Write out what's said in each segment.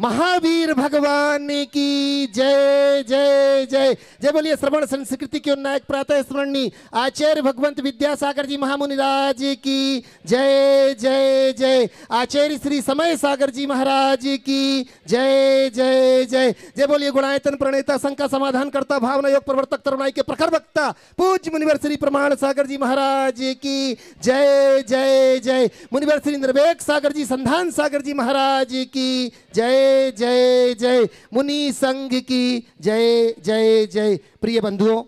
महावीर भगवान की जय जय जय जय। बोलिए श्रवण संस्कृति के उन्नायक प्रातः स्मरणीय आचार्य भगवंत विद्यासागर जी महामुनिराज की जय जय जय। आचार्य श्री समय सागर जी महाराज की जय जय जय जय। बोलिए गुणायतन प्रणेता शंका समाधान करता भावना योग प्रवर्तक तरुणाई के प्रखर वक्ता पूज्य मुनिवर श्री प्रमाण सागर जी महाराज की जय जय जय। मुनिवर श्री निर्वेक सागर जी संधान सागर जी महाराज की जय जय जय। मुनि संघ की जय जय जय। प्रिय बंधुओं,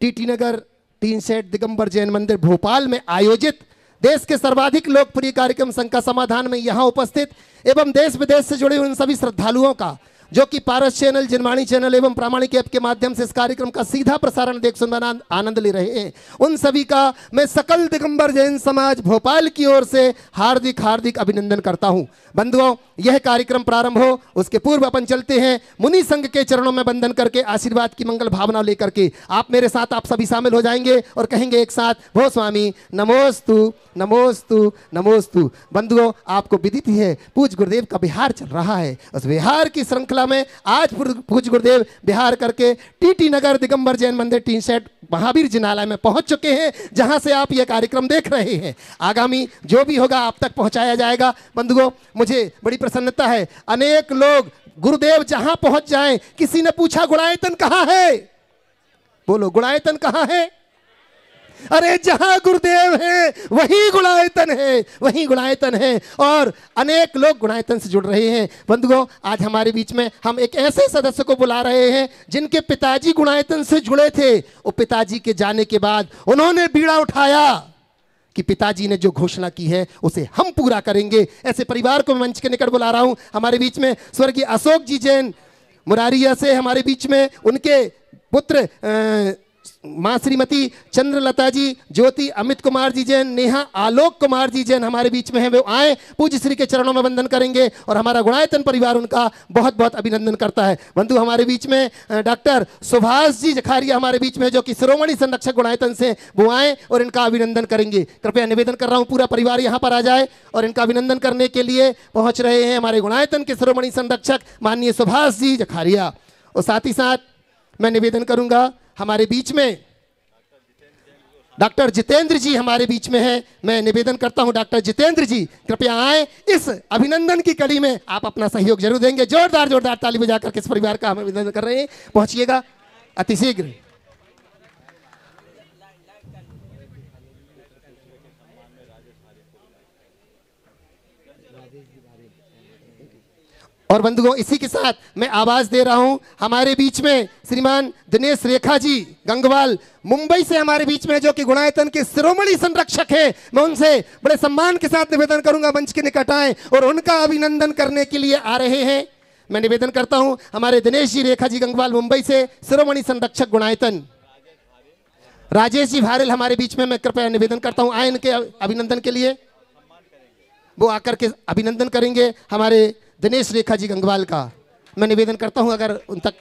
टीटी नगर टीन सेट दिगंबर जैन मंदिर भोपाल में आयोजित देश के सर्वाधिक लोकप्रिय कार्यक्रम शंका समाधान में यहां उपस्थित एवं देश विदेश से जुड़े उन सभी श्रद्धालुओं का जो कि पारस चैनल, जिनवाणी चैनल एवं प्रामाणिक ऐप के माध्यम से इस कार्यक्रम का सीधा प्रसारण देख सुन आनंद ले रहे हैं, उन सभी का मैं सकल दिगंबर जैन समाज भोपाल की ओर से हार्दिक हार्दिक अभिनंदन करता हूं। बंधुओं, यह कार्यक्रम प्रारंभ हो उसके पूर्व अपन चलते हैं मुनि संघ के चरणों में वंदन करके आशीर्वाद की मंगल भावना लेकर के। आप मेरे साथ, आप सभी शामिल हो जाएंगे और कहेंगे एक साथ, भो स्वामी नमोस्तु नमोस्तु नमोस्तु। बंधुओं, आपको विदित ही है पूज्य गुरुदेव का बिहार चल रहा है। उस बिहार की श्रृंखला में आज पूज्य गुरुदेव बिहार करके टीटी नगर दिगंबर जैन मंदिर टीन सेट महावीर जिनालय में पहुंच चुके हैं, जहां से आप यह कार्यक्रम देख रहे हैं। आगामी जो भी होगा आप तक पहुंचाया जाएगा। बंधुओं, मुझे बड़ी प्रसन्नता है, अनेक लोग गुरुदेव जहां पहुंच जाएं, किसी ने पूछा गुणायतन कहां है? बोलो गुणायतन कहां है? अरे जहां गुरुदेव है वही गुणायतन है, वही गुणायतन है। और अनेक लोग गुणायतन से जुड़ रहे हैं। बंधुओं, आज हमारे बीच में हम एक ऐसे सदस्य को बुला रहे हैं जिनके पिताजी गुणायतन से जुड़े थे। वो पिताजी के जाने के बाद उन्होंने बीड़ा उठाया कि पिताजी ने जो घोषणा की है उसे हम पूरा करेंगे। ऐसे परिवार को मैं मंच के निकट बुला रहा हूं। हमारे बीच में स्वर्गीय अशोक जी जैन मुरारिया से, हमारे बीच में उनके पुत्र माँ श्रीमती चंद्रलता जी, ज्योति अमित कुमार जी जैन, नेहा आलोक कुमार जी जैन हमारे बीच में है। वे आए, पूज्य श्री के चरणों में वंदन करेंगे और हमारा गुणायतन परिवार उनका बहुत बहुत अभिनंदन करता है। बंधु, हमारे बीच में डॉक्टर सुभाष जी जखारिया हमारे बीच में, जो कि शिरोमणि संरक्षक गुणायतन से, वो आए और इनका अभिनंदन करेंगे। कृपया निवेदन कर रहा हूँ पूरा परिवार यहाँ पर आ जाए और इनका अभिनंदन करने के लिए पहुँच रहे हैं हमारे गुणायतन के शिरोमणि संरक्षक माननीय सुभाष जी जखारिया। और साथ ही साथ मैं निवेदन करूँगा, हमारे बीच में डॉक्टर जितेंद्र जी हमारे बीच में है। मैं निवेदन करता हूं डॉक्टर जितेंद्र जी कृपया आए। इस अभिनंदन की कड़ी में आप अपना सहयोग जरूर देंगे। जोरदार जोरदार ताली बजाकर किस परिवार का हम अभिनंदन कर रहे हैं, पहुंचिएगा अतिशीघ्र। और बंधुओं, इसी के साथ मैं आवाज दे रहा हूं, हमारे बीच में श्रीमान दिनेश रेखा जी गंगवाल मुंबई से हमारे बीच में, जो कि गुणायतन के शिरोमणि संरक्षक हैं। मैं उनसे बड़े सम्मान के साथ निवेदन करूंगा मंच के निकट आए और उनका अभिनंदन करने के लिए आ रहे हैं। मैं निवेदन करता हूं हमारे दिनेश जी रेखा जी गंगवाल मुंबई से, शिरोमणि संरक्षक गुणायतन। राजेश जी भारेल हमारे बीच में, मैं कृपया निवेदन करता हूं आए इनके अभिनंदन के लिए। वो आकर के अभिनंदन करेंगे हमारे दिनेश रेखा जी गंगवाल का। मैं निवेदन करता हूं अगर उन तक,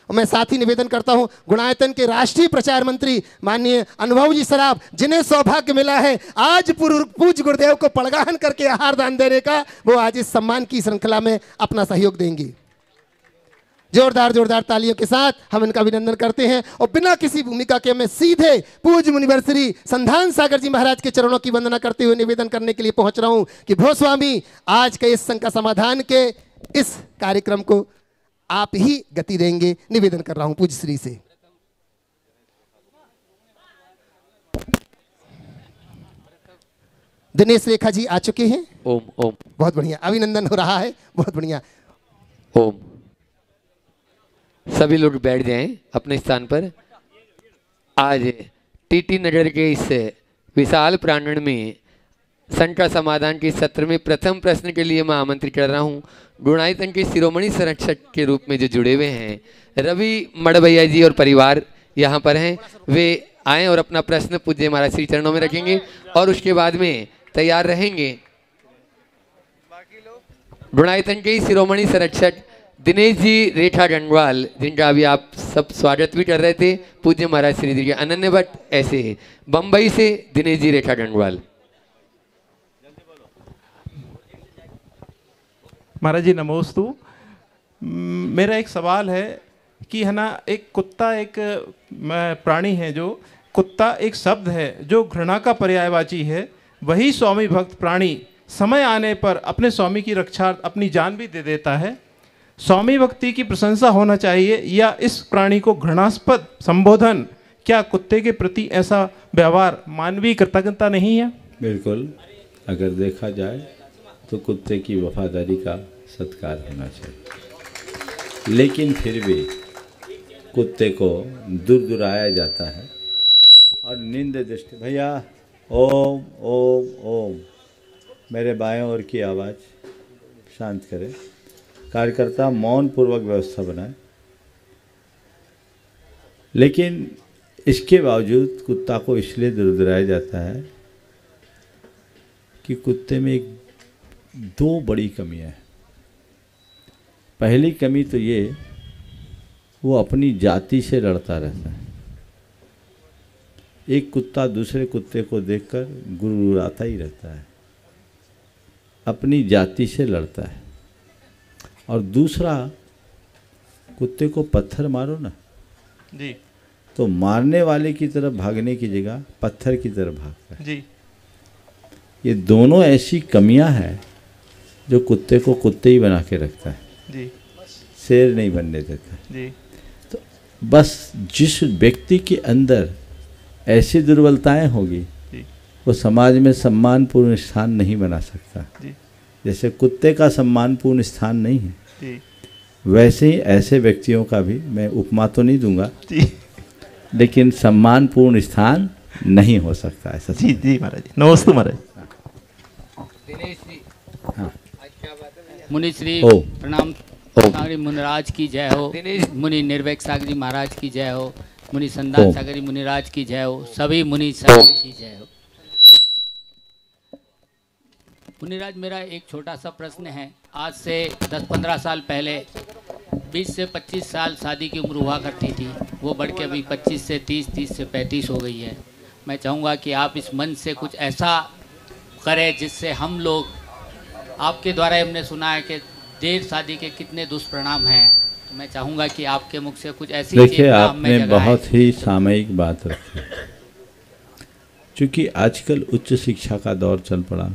मैं साथ ही निवेदन करता हूं गुणायतन के राष्ट्रीय प्रचार मंत्री माननीय अनुभव जी सराफ, जिन्हें सौभाग्य मिला है आज पूज्य गुरुदेव को पड़गाहन करके आहार दान देने का, वो आज इस सम्मान की श्रृंखला में अपना सहयोग देंगे। जोरदार जोरदार तालियों के साथ हम इनका अभिनंदन करते हैं और बिना किसी भूमिका के मैं सीधे पूज्य मुनिवर श्री संधान सागर जी महाराज के चरणों की वंदना करते हुए निवेदन करने के लिए पहुंच रहा हूं कि भो स्वामी, आज के इस शंका समाधान के इस कार्यक्रम को आप ही गति देंगे। निवेदन कर रहा हूं पूज्य श्री से। दिनेश रेखा जी आ चुके हैं। ओम ओम। बहुत बढ़िया, अभिनंदन हो रहा है, बहुत बढ़िया। ओम। सभी लोग बैठ जाएं अपने स्थान पर। आज टीटी नगर के इस विशाल प्रांगण में शंका समाधान के सत्र में प्रथम प्रश्न के लिए मैं आमंत्रित कर रहा हूं गुणायतन के शिरोमणि संरक्षक के रूप में जो जुड़े हुए हैं रवि मड़भैया जी और परिवार यहाँ पर हैं। वे आएँ और अपना प्रश्न पूज्य महाराज श्री चरणों में रखेंगे और उसके बाद में तैयार रहेंगे गुणायतन के शिरोमणि संरक्षक दिनेश जी रेखा गंगवाल, जिनका अभी आप सब स्वागत भी कर रहे थे पूज्य महाराज श्री जी के। अनन्य भट्ट ऐसे बंबई से दिनेश जी रेखा गंगवाल। महाराज जी नमोस्तु। मेरा एक सवाल है कि है ना, एक कुत्ता एक प्राणी है, जो कुत्ता एक शब्द है जो घृणा का पर्यायवाची है, वही स्वामी भक्त प्राणी समय आने पर अपने स्वामी की रक्षा अपनी जान भी दे देता है। स्वामी भक्ति की प्रशंसा होना चाहिए या इस प्राणी को घृणास्पद संबोधन, क्या कुत्ते के प्रति ऐसा व्यवहार मानवीय कृतज्ञता नहीं है? बिल्कुल, अगर देखा जाए तो कुत्ते की वफादारी का सत्कार होना चाहिए, लेकिन फिर भी कुत्ते को दुराया जाता है और निंद दृष्टि। भैया ओम ओम ओम, मेरे बाएं ओर की आवाज़ शांत करें। कार्यकर्ता मौन पूर्वक व्यवस्था बनाए। लेकिन इसके बावजूद कुत्ता को इसलिए दुराया जाता है कि कुत्ते में एक दो बड़ी कमियां हैं। पहली कमी तो ये, वो अपनी जाति से लड़ता रहता है। एक कुत्ता दूसरे कुत्ते को देखकर गुर्राता ही रहता है, अपनी जाति से लड़ता है। और दूसरा, कुत्ते को पत्थर मारो ना जी, तो मारने वाले की तरफ भागने की जगह पत्थर की तरफ भागता है जी। ये दोनों ऐसी कमियां हैं जो कुत्ते को कुत्ते ही बना के रखता है जी, शेर नहीं बनने देता जी। तो बस जिस व्यक्ति के अंदर ऐसी दुर्बलताएं होगी जी, वो समाज में सम्मानपूर्ण स्थान नहीं बना सकता। जी, जैसे कुत्ते का सम्मानपूर्ण स्थान नहीं है, जी, वैसे ही ऐसे व्यक्तियों का भी, मैं उपमा तो नहीं दूंगा जी, लेकिन सम्मानपूर्ण स्थान नहीं हो सकता ऐसा। जी, जी महाराज जी नमस्ते महाराज। हाँ। मुनि श्री ओ। प्रणाम। सागरी मुनिराज की जय हो। मुनि निर्वैक सागरी महाराज की जय हो। मुनि संदान ओ। सागरी मुनिराज की जय हो। सभी मुनि सागर की जय हो। मुनिराज, मेरा एक छोटा सा प्रश्न है। आज से 10-15 साल पहले 20 से 25 साल शादी की उम्र हुआ करती थी, वो बढ़ के अभी 25 से 30, 30 से 35 हो गई है। मैं चाहूँगा कि आप इस मन से कुछ ऐसा करें जिससे हम लोग, आपके द्वारा हमने सुना है कि देर शादी के कितने दुष्परिणाम हैं, तो मैं चाहूँगा कि आपके मुख से कुछ ऐसी देखिए, आपने बहुत ही सामयिक बात रखी। क्योंकि आजकल उच्च शिक्षा का दौर चल पड़ा,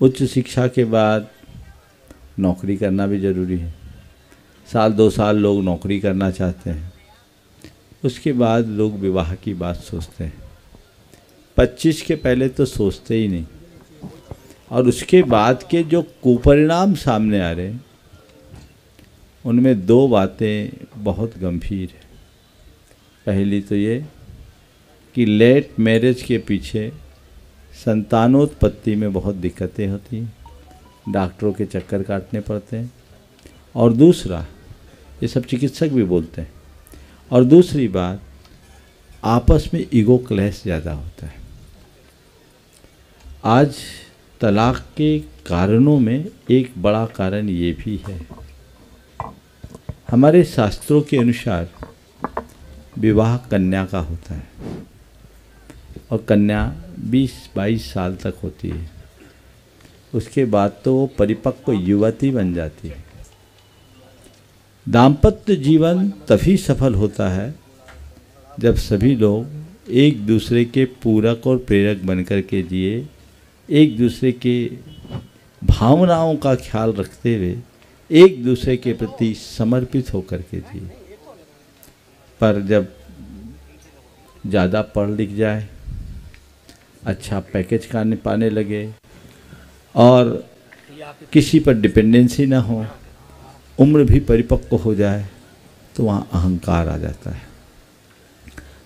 उच्च शिक्षा के बाद नौकरी करना भी ज़रूरी है। 1-2 साल लोग नौकरी करना चाहते हैं, उसके बाद लोग विवाह की बात सोचते हैं। 25 के पहले तो सोचते ही नहीं। और उसके बाद के जो कुपरिणाम सामने आ रहे हैं, उनमें 2 बातें बहुत गंभीर है। पहली तो ये कि लेट मैरिज के पीछे संतानोत्पत्ति में बहुत दिक्कतें होती हैं, डॉक्टरों के चक्कर काटने पड़ते हैं। और दूसरा, ये सब चिकित्सक भी बोलते हैं, और दूसरी बात, आपस में ईगो क्लैश ज़्यादा होता है। आज तलाक के कारणों में एक बड़ा कारण ये भी है। हमारे शास्त्रों के अनुसार विवाह कन्या का होता है, और कन्या 20-22 साल तक होती है। उसके बाद तो वो परिपक्व युवती बन जाती है। दाम्पत्य जीवन तभी सफल होता है जब सभी लोग एक दूसरे के पूरक और प्रेरक बनकर के जिए, एक दूसरे के भावनाओं का ख्याल रखते हुए एक दूसरे के प्रति समर्पित होकर के जिए। पर जब ज़्यादा पढ़ लिख जाए, अच्छा पैकेज पाने लगे और किसी पर डिपेंडेंसी ना हो, उम्र भी परिपक्व हो जाए, तो वहाँ अहंकार आ जाता है।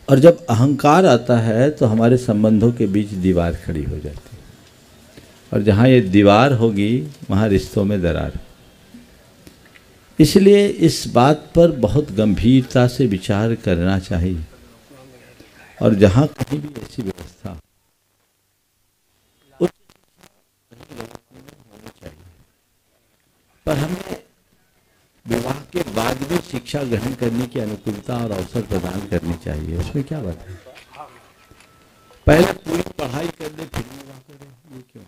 और जब अहंकार आता है तो हमारे संबंधों के बीच दीवार खड़ी हो जाती है, और जहाँ ये दीवार होगी वहाँ रिश्तों में दरार। इसलिए इस बात पर बहुत गंभीरता से विचार करना चाहिए, और जहाँ कहीं भी ऐसी व्यवस्था होनी चाहिए। पर हमें विवाह के बाद भी शिक्षा ग्रहण करने की अनुकूलता और अवसर प्रदान करनी चाहिए। उसमें क्या बात है? पहले पूरी पढ़ाई कर ले फिर विवाह करें, ये क्यों?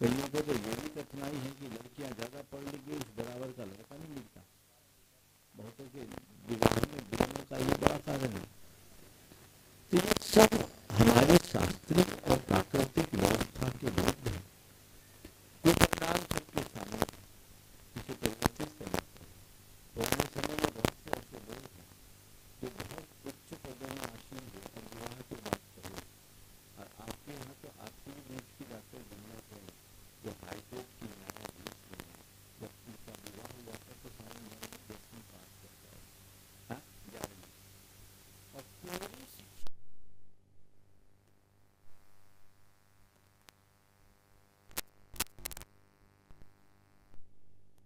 कईयों को तो ये भी कठिनाई है कि लड़कियां ज़्यादा पढ़ लिख गई, इस बराबर का लड़का नहीं मिलता। बहुतों के विवाह में विघ्नों का ये बड़ा कारण है। तो ये सब हमारे शास्त्रीय और प्राकृतिक व्यवस्था के विरुद्ध है। ये परिणाम सबके सामने है। इसे परिवर्तित करना चाहिए। पुराने समय में बहुत से ऐसे लोग हैं जो बहुत उच्च पदों में आसीन है और विवाह की बात करें, और आपके यहाँ तो आखिरी बेंच की डॉक्टर बनना है जो हाईकोर्ट की न्यायाधीश बने, जब उनका विवाह हुआ था तो सारे लोग 10वीं पास कर गए, हाँ 11वीं, और पूरी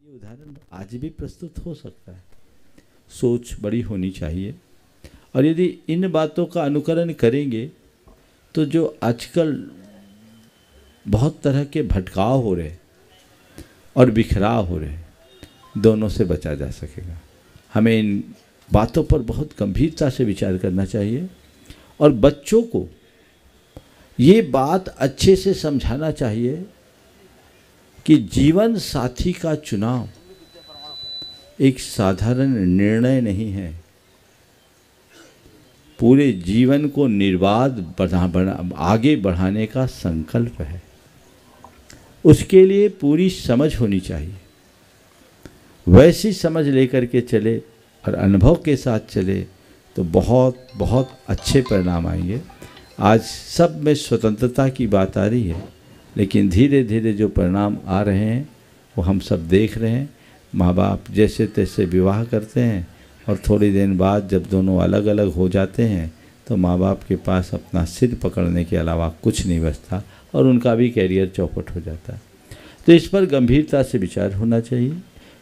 ये उदाहरण आज भी प्रस्तुत हो सकता है। सोच बड़ी होनी चाहिए, और यदि इन बातों का अनुकरण करेंगे तो जो आजकल बहुत तरह के भटकाव हो रहे और बिखराव हो रहे, दोनों से बचा जा सकेगा। हमें इन बातों पर बहुत गंभीरता से विचार करना चाहिए, और बच्चों को ये बात अच्छे से समझाना चाहिए कि जीवन साथी का चुनाव एक साधारण निर्णय नहीं है, पूरे जीवन को निर्बाध आगे बढ़ाने का संकल्प है। उसके लिए पूरी समझ होनी चाहिए। वैसी समझ लेकर के चले और अनुभव के साथ चले तो बहुत बहुत अच्छे परिणाम आएंगे। आज सब में स्वतंत्रता की बात आ रही है, लेकिन धीरे धीरे जो परिणाम आ रहे हैं वो हम सब देख रहे हैं। माँ बाप जैसे तैसे विवाह करते हैं, और थोड़ी दिन बाद जब दोनों अलग अलग हो जाते हैं तो माँ बाप के पास अपना सिर पकड़ने के अलावा कुछ नहीं बचता, और उनका भी कैरियर चौपट हो जाता है। तो इस पर गंभीरता से विचार होना चाहिए।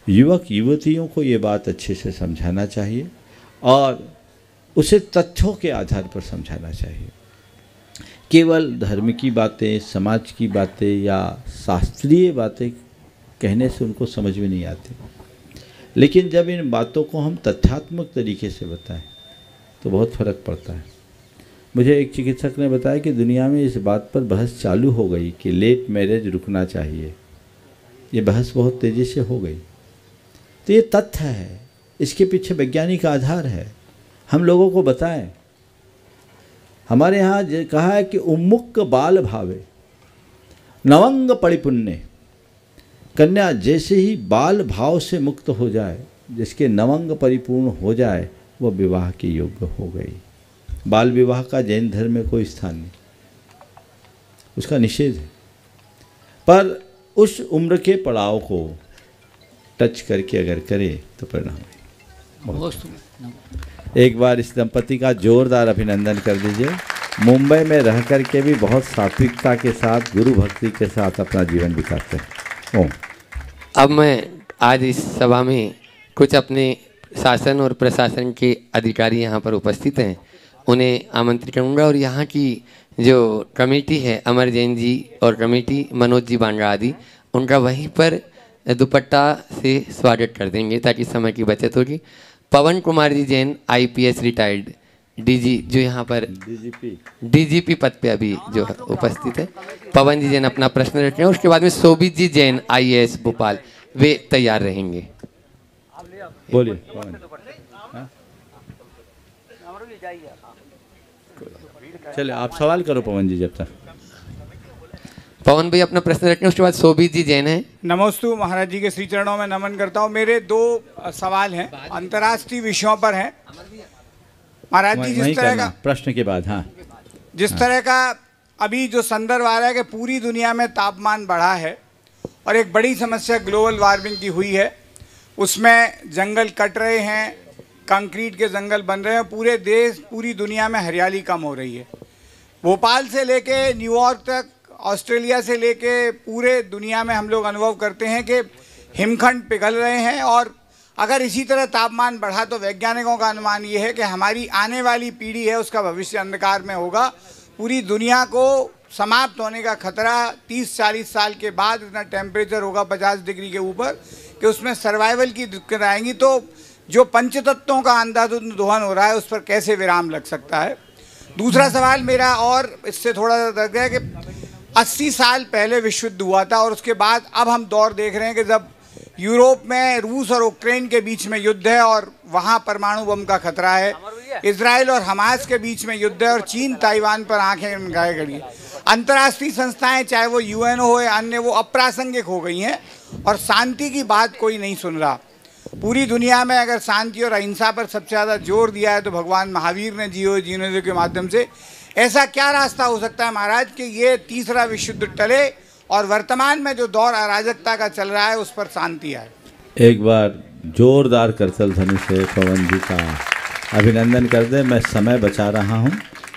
युवक युवतियों को ये बात अच्छे से समझाना चाहिए, और उसे तथ्यों के आधार पर समझाना चाहिए। केवल धर्म की बातें, समाज की बातें या शास्त्रीय बातें कहने से उनको समझ में नहीं आती, लेकिन जब इन बातों को हम तथ्यात्मक तरीके से बताएं तो बहुत फ़र्क पड़ता है। मुझे एक चिकित्सक ने बताया कि दुनिया में इस बात पर बहस चालू हो गई कि लेट मैरिज रुकना चाहिए। ये बहस बहुत तेज़ी से हो गई। तो ये तथ्य है, इसके पीछे वैज्ञानिक आधार है। हम लोगों को बताएं। हमारे यहाँ कहा है कि उन्मुक्त बाल भावे नवंग परिपुण्य। कन्या जैसे ही बाल भाव से मुक्त हो जाए, जिसके नवंग परिपूर्ण हो जाए, वो विवाह के योग्य हो गई। बाल विवाह का जैन धर्म में कोई स्थान नहीं, उसका निषेध है। पर उस उम्र के पड़ाव को टच करके अगर करे तो परिणाम है। एक बार इस दंपति का जोरदार अभिनंदन कर दीजिए। मुंबई में रह कर के भी बहुत सात्विकता के साथ, गुरु भक्ति के साथ अपना जीवन बिताते हैं। ओम। अब मैं आज इस सभा में कुछ अपने शासन और प्रशासन के अधिकारी यहाँ पर उपस्थित हैं, उन्हें आमंत्रित करूँगा, और यहाँ की जो कमेटी है, अमर जैन जी और कमेटी मनोज जी बांगा आदि, उनका वहीं पर दुपट्टा से स्वागत कर देंगे ताकि समय की बचत होगी। पवन Kumar ji Jain IPS retired DG, जो यहाँ पर DGP पद पे अभी जो उपस्थित है, पवन जी जैन अपना प्रश्न रखें। उसके बाद में शोभित जी जैन IAS भोपाल, वे तैयार रहेंगे। बोलिए। चले आप सवाल करो पवन जी जब तक। पवन भाई अपना प्रश्न रखें, उसके बाद शोभित जी जैन है। नमोस्तु। महाराज जी के श्री चरणों में नमन करता हूँ। मेरे दो सवाल हैं, अंतर्राष्ट्रीय विषयों पर हैं। महाराज जी, जिस तरह का प्रश्न के बाद, हाँ, जिस तरह का अभी जो संदर्भ आ रहा है कि पूरी दुनिया में तापमान बढ़ा है और एक बड़ी समस्या ग्लोबल वार्मिंग की हुई है, उसमें जंगल कट रहे हैं, कंक्रीट के जंगल बन रहे हैं, पूरे देश पूरी दुनिया में हरियाली कम हो रही है। भोपाल से लेके न्यूयॉर्क तक, ऑस्ट्रेलिया से लेके पूरे दुनिया में हम लोग अनुभव करते हैं कि हिमखंड पिघल रहे हैं, और अगर इसी तरह तापमान बढ़ा तो वैज्ञानिकों का अनुमान ये है कि हमारी आने वाली पीढ़ी है उसका भविष्य अंधकार में होगा। पूरी दुनिया को समाप्त होने का खतरा 30-40 साल के बाद इतना टेम्परेचर होगा 50 डिग्री के ऊपर कि उसमें सर्वाइवल की दिक्कत आएंगी। तो जो पंचतत्वों का अंधाधुंध दोहन हो रहा है उस पर कैसे विराम लग सकता है। दूसरा सवाल मेरा और इससे थोड़ा सा है कि 80 साल पहले विश्व युद्ध हुआ था और उसके बाद अब हम दौर देख रहे हैं कि जब यूरोप में रूस और यूक्रेन के बीच में युद्ध है और वहाँ परमाणु बम का खतरा है, इजराइल और हमास के बीच में युद्ध है और चीन ताइवान पर आंखें लगाए खड़ी है। अंतर्राष्ट्रीय संस्थाएं चाहे वो यूएन हो या अन्य, वो अप्रासंगिक हो गई हैं और शांति की बात कोई नहीं सुन रहा। पूरी दुनिया में अगर शांति और अहिंसा पर सबसे ज़्यादा जोर दिया है तो भगवान महावीर ने जियो जीने के माध्यम से। ऐसा क्या रास्ता हो सकता है महाराज कि ये तीसरा विश्व युद्ध टले और वर्तमान में जो दौर अराजकता का चल रहा है उस पर शांति आए? एक बार जोरदार करतल ध्वनि से पवन जी का अभिनंदन कर दें। मैं समय बचा रहा हूं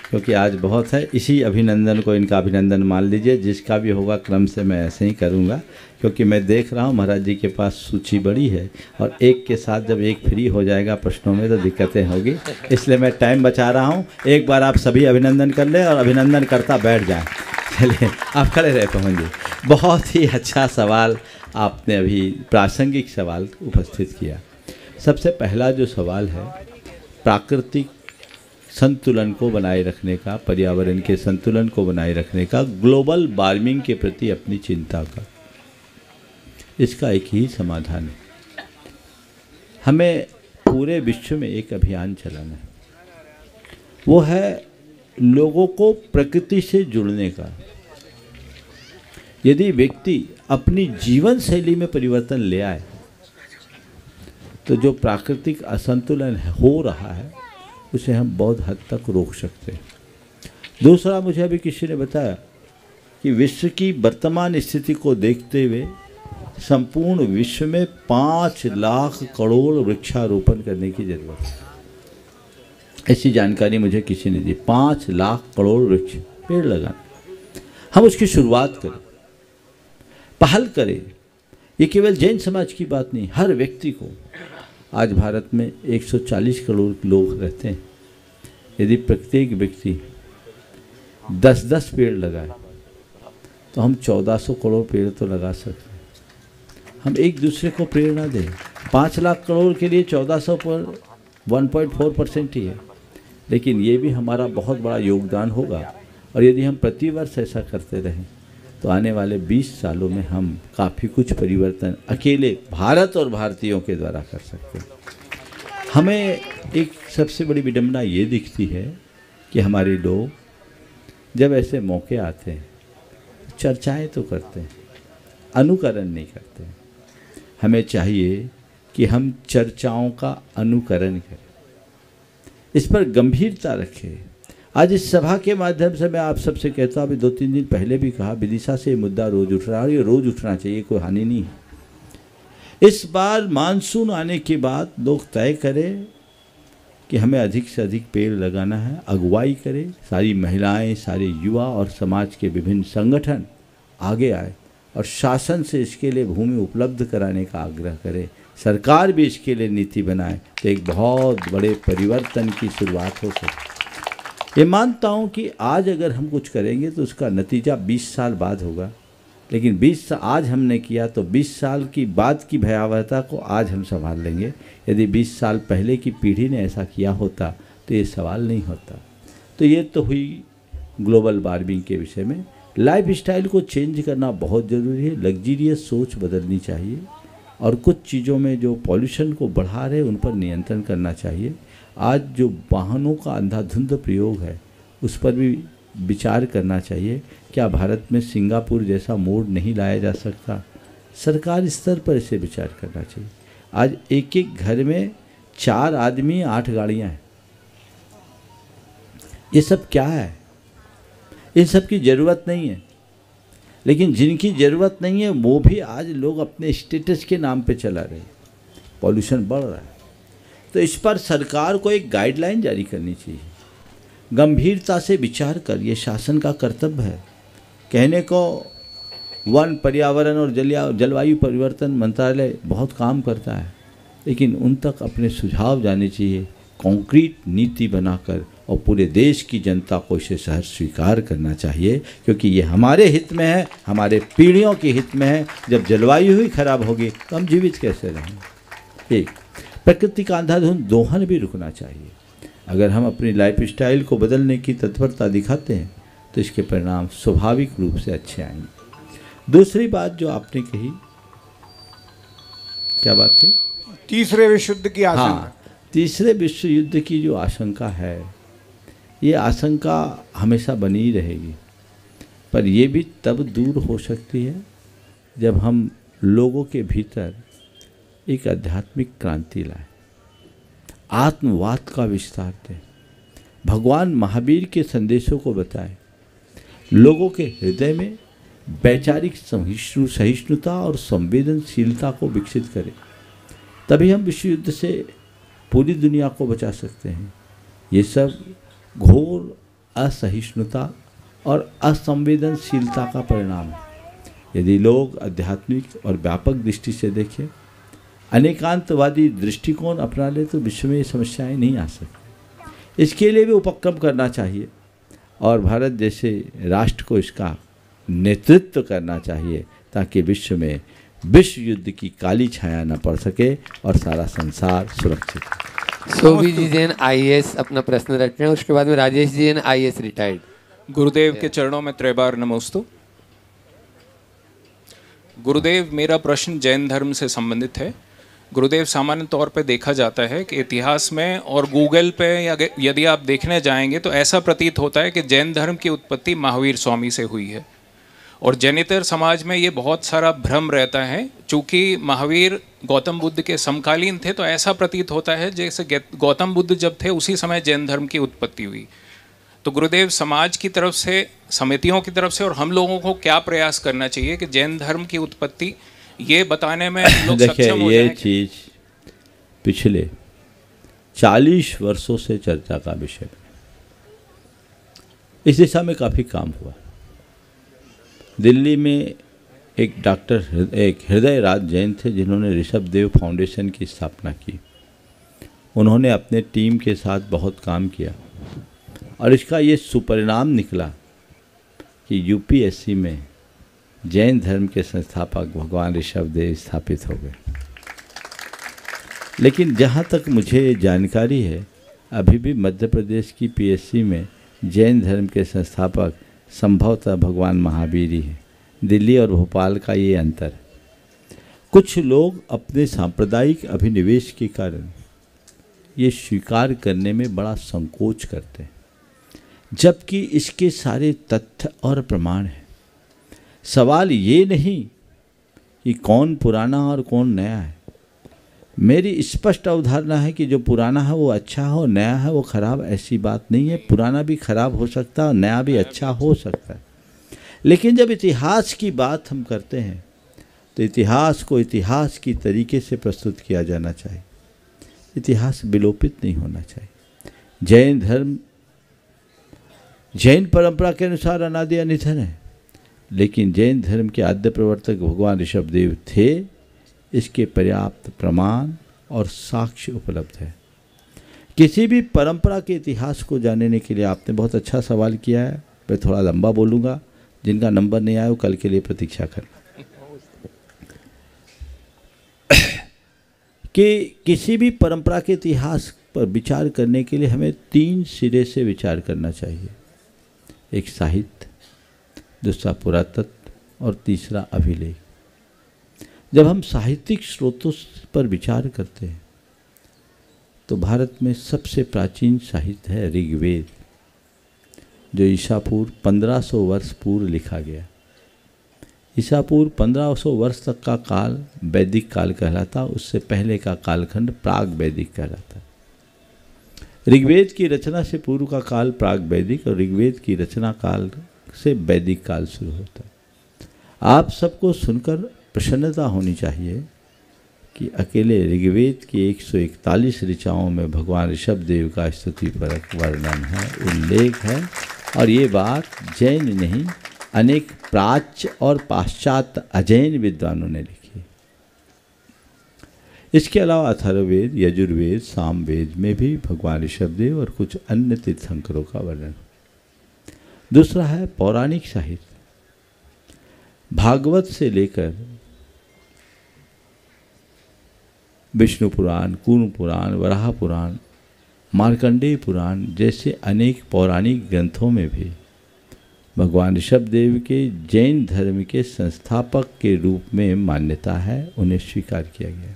क्योंकि आज बहुत है, इसी अभिनंदन को इनका अभिनंदन मान लीजिए। जिसका भी होगा क्रम से मैं ऐसे ही करूंगा क्योंकि मैं देख रहा हूं महाराज जी के पास सूची बड़ी है और एक के साथ जब एक फ्री हो जाएगा प्रश्नों में तो दिक्कतें होगी, इसलिए मैं टाइम बचा रहा हूं। एक बार आप सभी अभिनंदन कर लें और अभिनंदन करता बैठ जाएं। चलिए आप खड़े रहे पवन जी। बहुत ही अच्छा सवाल आपने अभी प्रासंगिक सवाल उपस्थित किया। सबसे पहला जो सवाल है प्राकृतिक संतुलन को बनाए रखने का, पर्यावरण के संतुलन को बनाए रखने का, ग्लोबल वार्मिंग के प्रति अपनी चिंता का, इसका एक ही समाधान है। हमें पूरे विश्व में एक अभियान चलाना है, वो है लोगों को प्रकृति से जुड़ने का। यदि व्यक्ति अपनी जीवन शैली में परिवर्तन ले आए तो जो प्राकृतिक असंतुलन हो रहा है उसे हम बहुत हद तक रोक सकते हैं। दूसरा, मुझे अभी किसी ने बताया कि विश्व की वर्तमान स्थिति को देखते हुए संपूर्ण विश्व में 5 लाख करोड़ वृक्षारोपण करने की जरूरत है। ऐसी जानकारी मुझे किसी ने दी। 5 लाख करोड़ वृक्ष पेड़ लगाना। हम उसकी शुरुआत करें, पहल करें। ये केवल जैन समाज की बात नहीं, हर व्यक्ति को। आज भारत में 140 करोड़ लोग रहते हैं। यदि प्रत्येक व्यक्ति 10-10 पेड़ लगाए तो हम 1400 करोड़ पेड़ तो लगा सकते हैं। हम एक दूसरे को प्रेरणा दें। 5 लाख करोड़ के लिए 1400 पर 1.4% ही है, लेकिन ये भी हमारा बहुत बड़ा योगदान होगा। और यदि हम प्रतिवर्ष ऐसा करते रहें तो आने वाले 20 सालों में हम काफ़ी कुछ परिवर्तन अकेले भारत और भारतीयों के द्वारा कर सकते हैं। हमें एक सबसे बड़ी विडंबना ये दिखती है कि हमारे लोग जब ऐसे मौके आते हैं चर्चाएं तो करते हैं, अनुकरण नहीं करते हैं। हमें चाहिए कि हम चर्चाओं का अनुकरण करें, इस पर गंभीरता रखें। आज इस सभा के माध्यम से मैं आप सबसे कहता हूँ, अभी 2-3 दिन पहले भी कहा, विदिशा से ये मुद्दा रोज उठ रहा है और ये रोज उठना चाहिए, कोई हानि नहीं है। इस बार मानसून आने के बाद लोग तय करें कि हमें अधिक से अधिक पेड़ लगाना है, अगुवाई करें। सारी महिलाएं, सारे युवा और समाज के विभिन्न संगठन आगे आए और शासन से इसके लिए भूमि उपलब्ध कराने का आग्रह करें। सरकार भी इसके लिए नीति बनाए तो एक बहुत बड़े परिवर्तन की शुरुआत हो सकती है। ये मानता हूँ कि आज अगर हम कुछ करेंगे तो उसका नतीजा 20 साल बाद होगा, लेकिन 20 साल आज हमने किया तो 20 साल की बाद की भयावहता को आज हम संभाल लेंगे। यदि 20 साल पहले की पीढ़ी ने ऐसा किया होता तो ये सवाल नहीं होता। तो ये तो हुई ग्लोबल वार्मिंग के विषय में। लाइफ स्टाइल को चेंज करना बहुत ज़रूरी है, लग्जरियस सोच बदलनी चाहिए और कुछ चीज़ों में जो पॉल्यूशन को बढ़ा रहे उन पर नियंत्रण करना चाहिए। आज जो वाहनों का अंधाधुंध प्रयोग है उस पर भी विचार करना चाहिए। क्या भारत में सिंगापुर जैसा मोड नहीं लाया जा सकता? सरकार स्तर पर इसे विचार करना चाहिए। आज एक एक घर में 4 आदमी 8 गाड़ियां हैं। ये सब क्या है? इन सब की ज़रूरत नहीं है, लेकिन जिनकी ज़रूरत नहीं है वो भी आज लोग अपने स्टेटस के नाम पे चला रहे हैं। पॉल्यूशन बढ़ रहा है, तो इस पर सरकार को एक गाइडलाइन जारी करनी चाहिए। गंभीरता से विचार कर, ये शासन का कर्तव्य है। कहने को वन, पर्यावरण और जलवायु परिवर्तन मंत्रालय बहुत काम करता है, लेकिन उन तक अपने सुझाव जाने चाहिए कॉन्क्रीट नीति बनाकर, और पूरे देश की जनता को इसे सहर्ष स्वीकार करना चाहिए, क्योंकि ये हमारे हित में है, हमारे पीढ़ियों के हित में है। जब जलवायु ही खराब होगी तो हम जीवित कैसे रहेंगे? एक प्रकृति का अंधाधुंध दोहन भी रुकना चाहिए। अगर हम अपनी लाइफ स्टाइल को बदलने की तत्परता दिखाते हैं तो इसके परिणाम स्वाभाविक रूप से अच्छे आएंगे। दूसरी बात जो आपने कही, क्या बात थी? तीसरे विश्व युद्ध की आशंका। हाँ, तीसरे विश्व युद्ध की जो आशंका है, ये आशंका हमेशा बनी ही रहेगी, पर यह भी तब दूर हो सकती है जब हम लोगों के भीतर एक आध्यात्मिक क्रांति लाए, आत्मवाद का विस्तार दें, भगवान महावीर के संदेशों को बताएं, लोगों के हृदय में वैचारिक सहिष्णुता और संवेदनशीलता को विकसित करें। तभी हम विश्व युद्ध से पूरी दुनिया को बचा सकते हैं। ये सब घोर असहिष्णुता और असंवेदनशीलता का परिणाम है। यदि लोग आध्यात्मिक और व्यापक दृष्टि से देखें, अनेकांतवादी दृष्टिकोण अपना ले, तो विश्व में ये समस्याएं नहीं आ सकती। इसके लिए भी उपक्रम करना चाहिए और भारत जैसे राष्ट्र को इसका नेतृत्व करना चाहिए, ताकि विश्व में विश्व युद्ध की काली छाया न पड़ सके और सारा संसार सुरक्षित हो। सोवी जी जैन IAS अपना प्रश्न रख रहे हैं, उसके बाद में राजेश जी जैन IAS रिटायर्ड। गुरुदेव के चरणों में त्रैबार नमोस्तु। गुरुदेव, मेरा प्रश्न जैन धर्म से संबंधित है। गुरुदेव, सामान्य तौर पे देखा जाता है कि इतिहास में और गूगल पे या यदि आप देखने जाएंगे तो ऐसा प्रतीत होता है कि जैन धर्म की उत्पत्ति महावीर स्वामी से हुई है, और जैनेतर समाज में ये बहुत सारा भ्रम रहता है। चूँकि महावीर गौतम बुद्ध के समकालीन थे, तो ऐसा प्रतीत होता है जैसे गौतम बुद्ध जब थे उसी समय जैन धर्म की उत्पत्ति हुई। तो गुरुदेव, समाज की तरफ से, समितियों की तरफ से और हम लोगों को क्या प्रयास करना चाहिए कि जैन धर्म की उत्पत्ति ये बताने में लोग सक्षम हो ये जाएं? चीज़ पिछले 40 वर्षों से चर्चा का विषय है। इस दिशा में काफ़ी काम हुआ। दिल्ली में एक डॉक्टर, एक हृदय राज जैन थे, जिन्होंने ऋषभ देव फाउंडेशन की स्थापना की। उन्होंने अपने टीम के साथ बहुत काम किया और इसका ये सुपरिणाम निकला कि UPSC में जैन धर्म के संस्थापक भगवान ऋषभ देव स्थापित हो गए। लेकिन जहाँ तक मुझे जानकारी है, अभी भी मध्य प्रदेश की PSC में जैन धर्म के संस्थापक संभवतः भगवान महावीर ही है। दिल्ली और भोपाल का ये अंतर। कुछ लोग अपने सांप्रदायिक अभिनिवेश के कारण ये स्वीकार करने में बड़ा संकोच करते हैं, जबकि इसके सारे तथ्य और प्रमाण हैं। सवाल ये नहीं कि कौन पुराना और कौन नया है। मेरी स्पष्ट अवधारणा है कि जो पुराना है वो अच्छा हो, नया है वो खराब, ऐसी बात नहीं है। पुराना भी खराब हो सकता है और नया भी अच्छा हो सकता है। लेकिन जब इतिहास की बात हम करते हैं तो इतिहास को इतिहास की तरीके से प्रस्तुत किया जाना चाहिए। इतिहास विलोपित नहीं होना चाहिए। जैन धर्म जैन परंपरा के अनुसार अनादि अनिधन है, लेकिन जैन धर्म के आद्य प्रवर्तक भगवान ऋषभ देव थे, इसके पर्याप्त प्रमाण और साक्ष्य उपलब्ध है। किसी भी परंपरा के इतिहास को जानने के लिए आपने बहुत अच्छा सवाल किया है। मैं थोड़ा लंबा बोलूँगा, जिनका नंबर नहीं आया वो कल के लिए प्रतीक्षा करना। कि किसी भी परंपरा के इतिहास पर विचार करने के लिए हमें 3 सिरे से विचार करना चाहिए। एक साहित्य, दूसरा पुरातत्व और तीसरा अभिलेख। जब हम साहित्यिक स्रोतों पर विचार करते हैं तो भारत में सबसे प्राचीन साहित्य है ऋग्वेद, जो ईसा पूर्व 1500 वर्ष पूर्व लिखा गया। ईसा पूर्व 1500 वर्ष तक का काल वैदिक काल कहलाता, उससे पहले का कालखंड प्राग वैदिक कहलाता। ऋग्वेद की रचना से पूर्व का काल प्राग वैदिक और ऋग्वेद की रचना काल से वैदिक काल शुरू होता है। आप सबको सुनकर प्रसन्नता होनी चाहिए कि अकेले ऋग्वेद की 141 ऋचाओं में भगवान ऋषभ देव का स्तुतिपरक वर्णन है, उल्लेख है। और ये बात जैन नहीं, अनेक प्राच्य और पाश्चात्य अजैन विद्वानों ने लिखी है। इसके अलावा अथर्ववेद, यजुर्वेद, सामवेद में भी भगवान ऋषभ देव और कुछ अन्य तीर्थंकरों का वर्णन। दूसरा है पौराणिक साहित्य। भागवत से लेकर विष्णु पुराण, कूर्म पुराण, वराह पुराण, मार्कंडेय पुराण जैसे अनेक पौराणिक ग्रंथों में भी भगवान ऋषभदेव के जैन धर्म के संस्थापक के रूप में मान्यता है, उन्हें स्वीकार किया गया।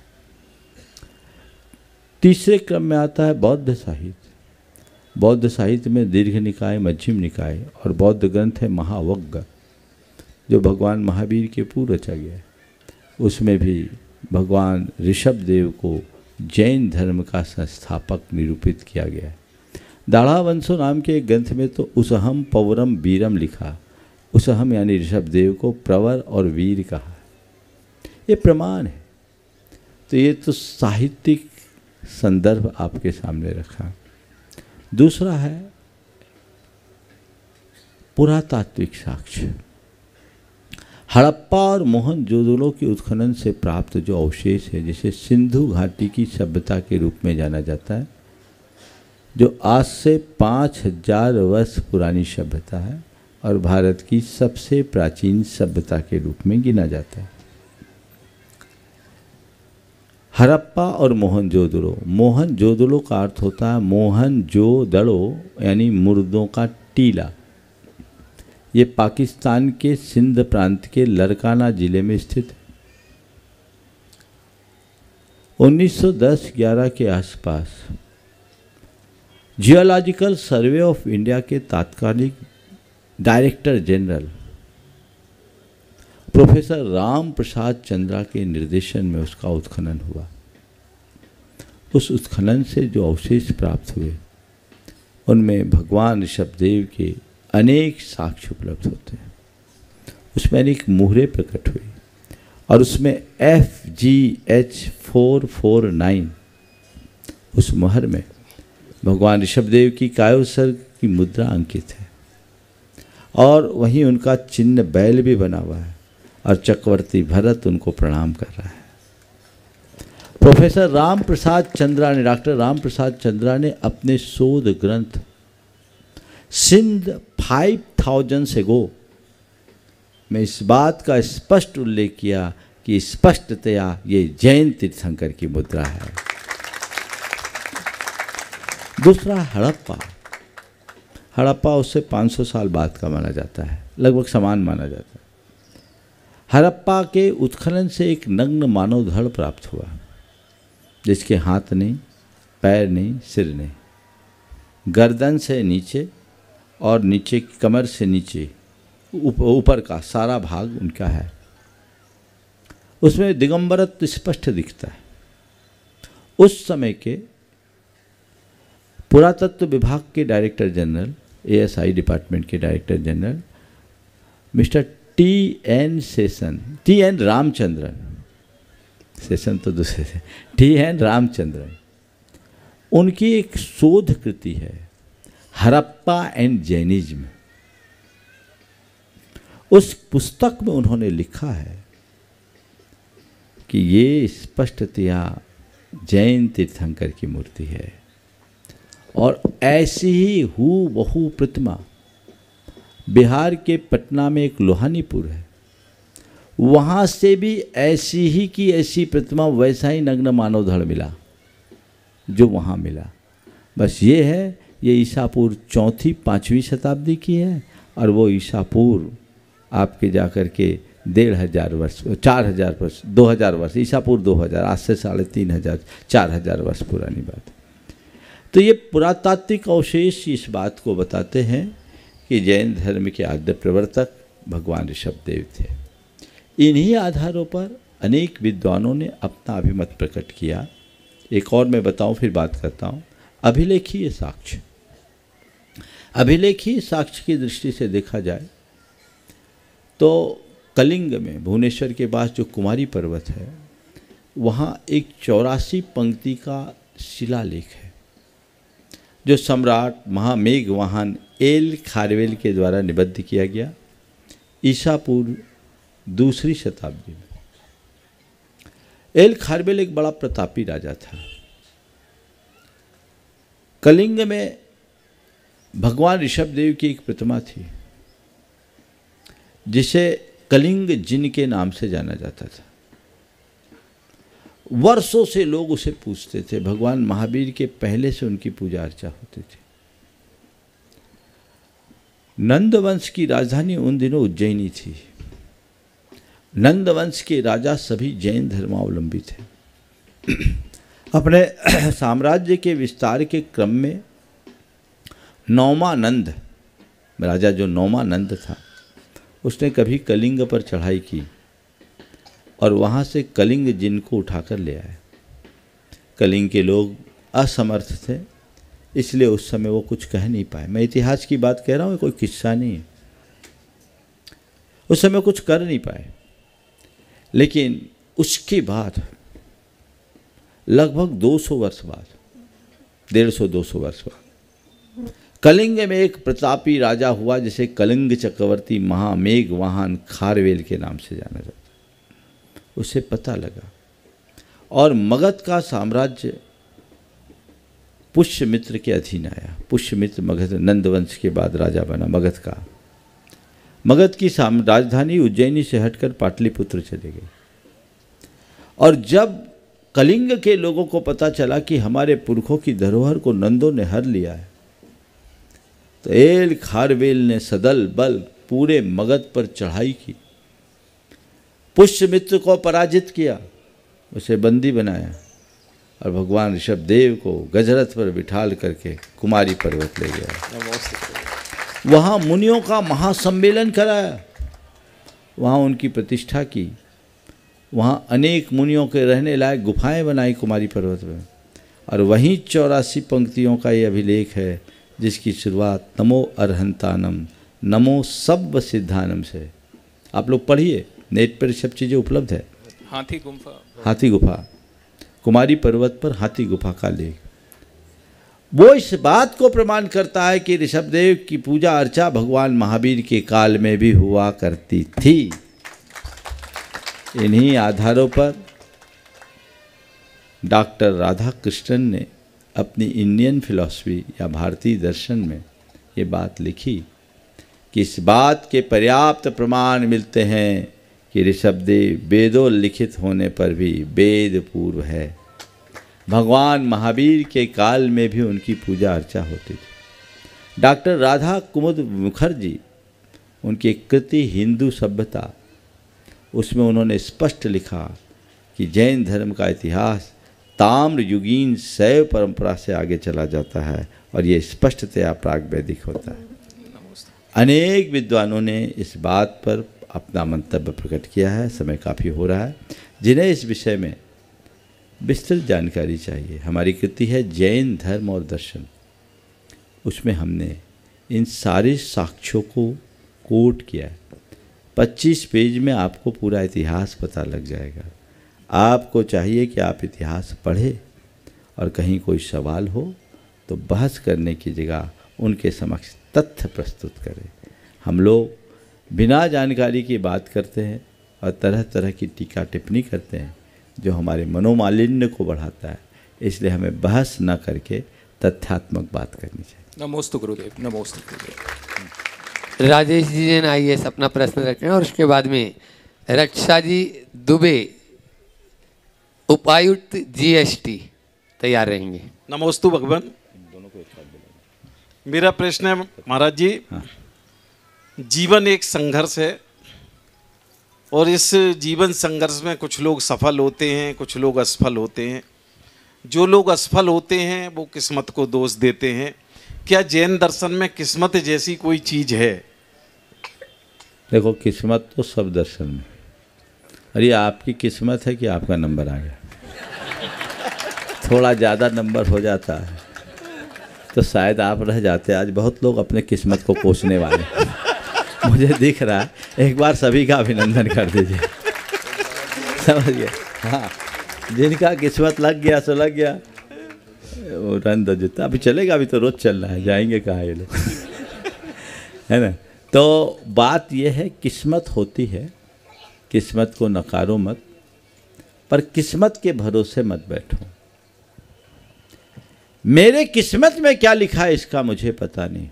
तीसरे क्रम में आता है बौद्ध साहित्य। बौद्ध साहित्य में दीर्घ निकाय, मध्यम निकाय और बौद्ध ग्रंथ है महावग्ग, जो भगवान महावीर के पूर्व रचा गया है। उसमें भी भगवान ऋषभदेव को जैन धर्म का संस्थापक निरूपित किया गया है। दाढ़ावंशो नाम के एक ग्रंथ में तो उसहम पवरम वीरम लिखा। उसहम यानी ऋषभदेव को प्रवर और वीर कहा। ये प्रमाण है। तो ये तो साहित्यिक संदर्भ आपके सामने रखा। दूसरा है पुरातात्विक साक्ष्य। हड़प्पा और मोहनजोदड़ो के उत्खनन से प्राप्त जो अवशेष है, जिसे सिंधु घाटी की सभ्यता के रूप में जाना जाता है, जो आज से 5000 वर्ष पुरानी सभ्यता है और भारत की सबसे प्राचीन सभ्यता के रूप में गिना जाता है। हड़प्पा और मोहनजोदड़ो। मोहनजोदड़ो का अर्थ होता है मोहनजोदड़ो यानी मुर्दों का टीला। ये पाकिस्तान के सिंध प्रांत के लरकाना जिले में स्थित है। 1910-11 के आसपास जियोलॉजिकल सर्वे ऑफ इंडिया के तात्कालिक director general professor Ram Prasad Chandra के निर्देशन में उसका उत्खनन हुआ। उस उत्खनन से जो अवशेष प्राप्त हुए, उनमें भगवान ऋषभदेव के अनेक साक्ष्य उपलब्ध होते हैं। उसमें अनेक मुहरें प्रकट हुई और उसमें FGH 449 उस मुहर में भगवान ऋषभदेव की कायोत्सर्ग की मुद्रा अंकित है और वहीं उनका चिन्ह बैल भी बना हुआ है और चक्रवर्ती भरत उनको प्रणाम कर रहा है। प्रोफेसर राम प्रसाद चंद्रा ने, डॉक्टर राम प्रसाद चंद्रा ने अपने शोध ग्रंथ सिंध 5000 एगो में इस बात का स्पष्ट उल्लेख किया कि स्पष्टतया ये जैन तीर्थंकर की मुद्रा है। दूसरा हड़प्पा। हड़प्पा उससे 500 साल बाद का माना जाता है, लगभग समान माना जाता है। हड़प्पा के उत्खनन से एक नग्न मानव धड़ प्राप्त हुआ, जिसके हाथ नहीं, पैर नहीं, सिर नहीं, गर्दन से नीचे और नीचे कमर से नीचे ऊपर का सारा भाग उनका है। उसमें दिगंबरत्व स्पष्ट दिखता है। उस समय के पुरातत्व विभाग के डायरेक्टर जनरल, ASI डिपार्टमेंट के director general mister TN Ramachandran, session तो दूसरे थे, TN रामचंद्रन, उनकी एक शोध कृति है हड़प्पा एंड जैनिज्म। उस पुस्तक में उन्होंने लिखा है कि ये स्पष्टतया जैन तीर्थंकर की मूर्ति है और ऐसी ही हूबहू प्रतिमा बिहार के पटना में एक लोहानीपुर है, वहाँ से भी ऐसी ही की ऐसी प्रतिमा, वैसा ही नग्न मानव धड़ मिला जो वहाँ मिला। बस ये है, ये ईसापुर 4वीं-5वीं शताब्दी की है और वो ईसापुर आपके जाकर के 1500 वर्ष, 4000 वर्ष, 2000 वर्ष, ईसापुर 2000, आज से 3500-4000 वर्ष पुरानी बात है। तो ये पुरातात्विक अवशेष इस बात को बताते हैं कि जैन धर्म के आद्य प्रवर्तक भगवान ऋषभदेव थे। इन्हीं आधारों पर अनेक विद्वानों ने अपना अभिमत प्रकट किया। एक और मैं बताऊं, फिर बात करता हूं। अभिलेखीय साक्ष्य। अभिलेखीय साक्ष्य की दृष्टि से देखा जाए तो कलिंग में, भुवनेश्वर के पास जो कुमारी पर्वत है, वहाँ एक 84 पंक्ति का शिलालेख है जो सम्राट महामेघवाहन एल खारवेल के द्वारा निबद्ध किया गया ईसापुर 2री शताब्दी में। एल खारवेल एक बड़ा प्रतापी राजा था। कलिंग में भगवान ऋषभदेव की एक प्रतिमा थी जिसे कलिंग जिन के नाम से जाना जाता था। वर्षों से लोग उसे पूजते थे। भगवान महावीर के पहले से उनकी पूजा अर्चा होती थी। नंद वंश की राजधानी उन दिनों उज्जैनी थी। नंद वंश के राजा सभी जैन धर्मावलंबी थे। अपने साम्राज्य के विस्तार के क्रम में नौमानंद राजा, जो नौमानंद था, उसने कभी कलिंग पर चढ़ाई की और वहाँ से कलिंग जिनको उठाकर ले आए। कलिंग के लोग असमर्थ थे, इसलिए उस समय वो कुछ कह नहीं पाए। मैं इतिहास की बात कह रहा हूँ, कोई किस्सा नहीं है। उस समय कुछ कर नहीं पाए, लेकिन उसके बाद लगभग 200 वर्ष बाद, 150-200 वर्ष बाद, कलिंग में एक प्रतापी राजा हुआ जिसे कलिंग चक्रवर्ती महामेघ वाहन खारवेल के नाम से जाना जाता। उसे पता लगा और मगध का साम्राज्य पुष्यमित्र के अधीन आया। पुष्यमित्र मगध नंदवंश के बाद राजा बना मगध का। मगध की राजधानी उज्जैनी से हटकर पाटलिपुत्र चले गए। और जब कलिंग के लोगों को पता चला कि हमारे पुरखों की धरोहर को नंदों ने हर लिया है, तो एल खारवेल ने सदल बल पूरे मगध पर चढ़ाई की, पुष्यमित्र को पराजित किया, उसे बंदी बनाया और भगवान ऋषभदेव को गजरथ पर बिठाल करके कुमारी पर्वत ले गया। वहाँ मुनियों का महासम्मेलन कराया, वहाँ उनकी प्रतिष्ठा की, वहाँ अनेक मुनियों के रहने लायक गुफाएं बनाई कुमारी पर्वत में। और वहीं 84 पंक्तियों का ये अभिलेख है जिसकी शुरुआत नमो अरहंतानम नमो सब्ब सिद्धानम से। आप लोग पढ़िए, नेट पर सब चीज़ें उपलब्ध है। हाथी गुफा, कुमारी पर्वत पर हाथी गुफा का लेख। वो इस बात को प्रमाण करता है कि ऋषभदेव की पूजा अर्चा भगवान महावीर के काल में भी हुआ करती थी। इन्हीं आधारों पर डॉक्टर राधा कृष्णन ने अपनी इंडियन फिलॉसफी या भारतीय दर्शन में ये बात लिखी कि इस बात के पर्याप्त प्रमाण मिलते हैं कि ऋषभदेव वेदों लिखित होने पर भी वेद पूर्व है। भगवान महावीर के काल में भी उनकी पूजा अर्चा होती थी। डॉक्टर राधा कुमुद मुखर्जी, उनकी कृति हिंदू सभ्यता, उसमें उन्होंने स्पष्ट लिखा कि जैन धर्म का इतिहास ताम्र युगीन शैव परंपरा से आगे चला जाता है और ये स्पष्टतया प्राग वैदिक होता है। अनेक विद्वानों ने इस बात पर अपना मंतव्य प्रकट किया है। समय काफ़ी हो रहा है, जिन्हें इस विषय में विस्तृत जानकारी चाहिए। हमारी कृति है जैन धर्म और दर्शन, उसमें हमने इन सारे साक्ष्यों को कोट किया है। 25 पेज में आपको पूरा इतिहास पता लग जाएगा। आपको चाहिए कि आप इतिहास पढ़ें और कहीं कोई सवाल हो तो बहस करने की जगह उनके समक्ष तथ्य प्रस्तुत करें। हम लोग बिना जानकारी की बात करते हैं और तरह तरह की टीका टिप्पणी करते हैं जो हमारे मनोमालिन्य को बढ़ाता है। इसलिए हमें बहस न करके तथ्यात्मक बात करनी चाहिए। नमोस्तु गुरुदेव, नमोस्तु गुरुदेव। राजेश जी ने आईएएस अपना प्रश्न रखें और उसके बाद में रक्षा जी दुबे उपायुक्त जीएसटी तैयार रहेंगे। नमोस्तु भगवान। मेरा प्रश्न है महाराज जी, जीवन एक संघर्ष है और इस जीवन संघर्ष में कुछ लोग सफल होते हैं, कुछ लोग असफल होते हैं। जो लोग असफल होते हैं वो किस्मत को दोष देते हैं। क्या जैन दर्शन में किस्मत जैसी कोई चीज़ है? देखो, किस्मत तो सब दर्शन में। अरे आपकी किस्मत है कि आपका नंबर आ गया। थोड़ा ज़्यादा नंबर हो जाता है तो शायद आप रह जाते। आज बहुत लोग अपने किस्मत को कोसने वाले मुझे दिख रहा है। एक बार सभी का अभिनंदन कर दीजिए। समझ गए? हाँ, जिनका किस्मत लग गया सो लग गया, वो रन दो जितना अभी चलेगा। अभी तो रोज़ चल रहा है, जाएंगे कहाँ ये लोग है ना। तो बात यह है, किस्मत होती है, किस्मत को नकारो मत, पर किस्मत के भरोसे मत बैठो। मेरे किस्मत में क्या लिखा है इसका मुझे पता नहीं,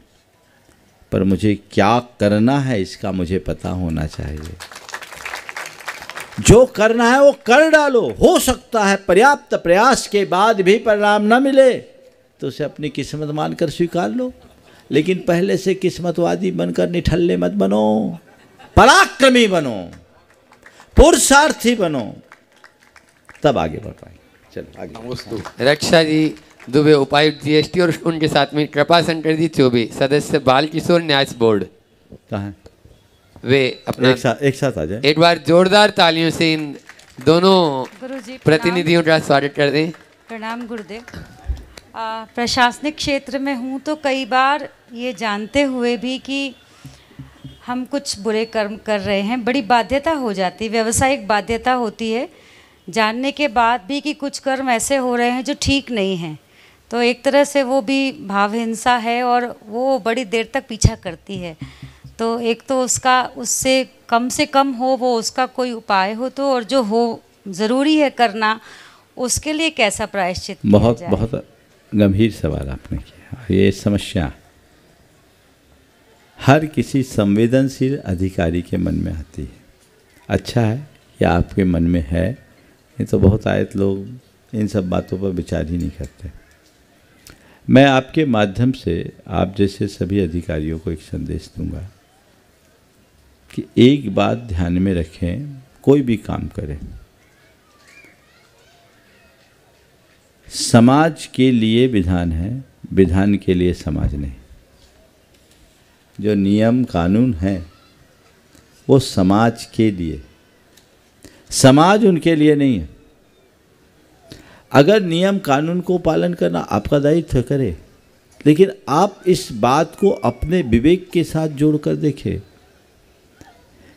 पर मुझे क्या करना है इसका मुझे पता होना चाहिए। जो करना है वो कर डालो। हो सकता है पर्याप्त प्रयास के बाद भी परिणाम न मिले तो उसे अपनी किस्मत मानकर स्वीकार लो। लेकिन पहले से किस्मतवादी बनकर निठल्ले मत बनो, पराक्रमी बनो, पुरुषार्थी बनो, तब आगे बढ़ पाएंगे। चलो आगे। रक्षा जी दुबे उपायुक्त जीएसटी और उनके साथ में कृपा शंकर जी चौबे सदस्य बाल किशोर न्यास बोर्ड, कहाँ है? वे अपना एक साथ आ जाए। एक बार जोरदार तालियों से इन दोनों गुरुजी प्रतिनिधियों का स्वागत कर दें। प्रणाम गुरुदेव। प्रशासनिक क्षेत्र में हूँ तो कई बार ये जानते हुए भी कि हम कुछ बुरे कर्म कर रहे हैं, बड़ी बाध्यता हो जाती है, व्यावसायिक बाध्यता होती है, जानने के बाद भी कि कुछ कर्म ऐसे हो रहे हैं जो ठीक नहीं हैं। तो एक तरह से वो भी भाव हिंसा है और वो बड़ी देर तक पीछा करती है। तो एक तो उसका उससे कम हो, वो उसका कोई उपाय हो तो, और जो हो ज़रूरी है करना उसके लिए कैसा प्रायश्चित किया बहुत जाए? बहुत गंभीर सवाल आपने किया। ये समस्या हर किसी संवेदनशील अधिकारी के मन में आती है। अच्छा है कि आपके मन में है, नहीं तो बहुत आयत लोग इन सब बातों पर विचार ही नहीं करते। मैं आपके माध्यम से आप जैसे सभी अधिकारियों को एक संदेश दूंगा कि एक बात ध्यान में रखें, कोई भी काम करें, समाज के लिए विधान है, विधान के लिए समाज नहीं। जो नियम कानून है वो समाज के लिए, समाज उनके लिए नहीं है। अगर नियम कानून को पालन करना आपका दायित्व करे, लेकिन आप इस बात को अपने विवेक के साथ जोड़कर देखें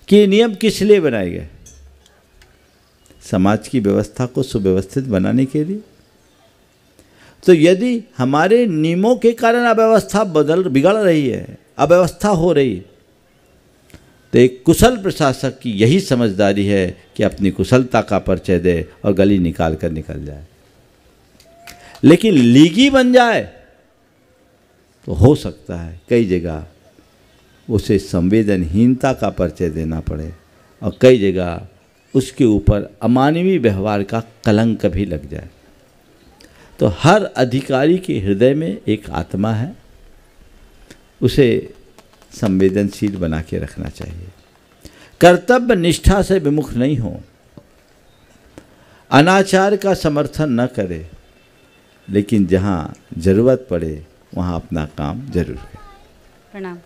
कि ये नियम किस लिए बनाए गए। समाज की व्यवस्था को सुव्यवस्थित बनाने के लिए। तो यदि हमारे नियमों के कारण अव्यवस्था बिगड़ रही है, अव्यवस्था हो रही है, तो एक कुशल प्रशासक की यही समझदारी है कि अपनी कुशलता का परिचय दे और गली निकाल कर निकल जाए। लेकिन लीगी बन जाए तो हो सकता है कई जगह उसे संवेदनहीनता का परिचय देना पड़े और कई जगह उसके ऊपर अमानवीय व्यवहार का कलंक भी लग जाए। तो हर अधिकारी के हृदय में एक आत्मा है, उसे संवेदनशील बना के रखना चाहिए। कर्तव्य निष्ठा से विमुख नहीं हो, अनाचार का समर्थन न करे, लेकिन जहाँ जरूरत पड़े वहाँ अपना काम जरूर करें। प्रणाम।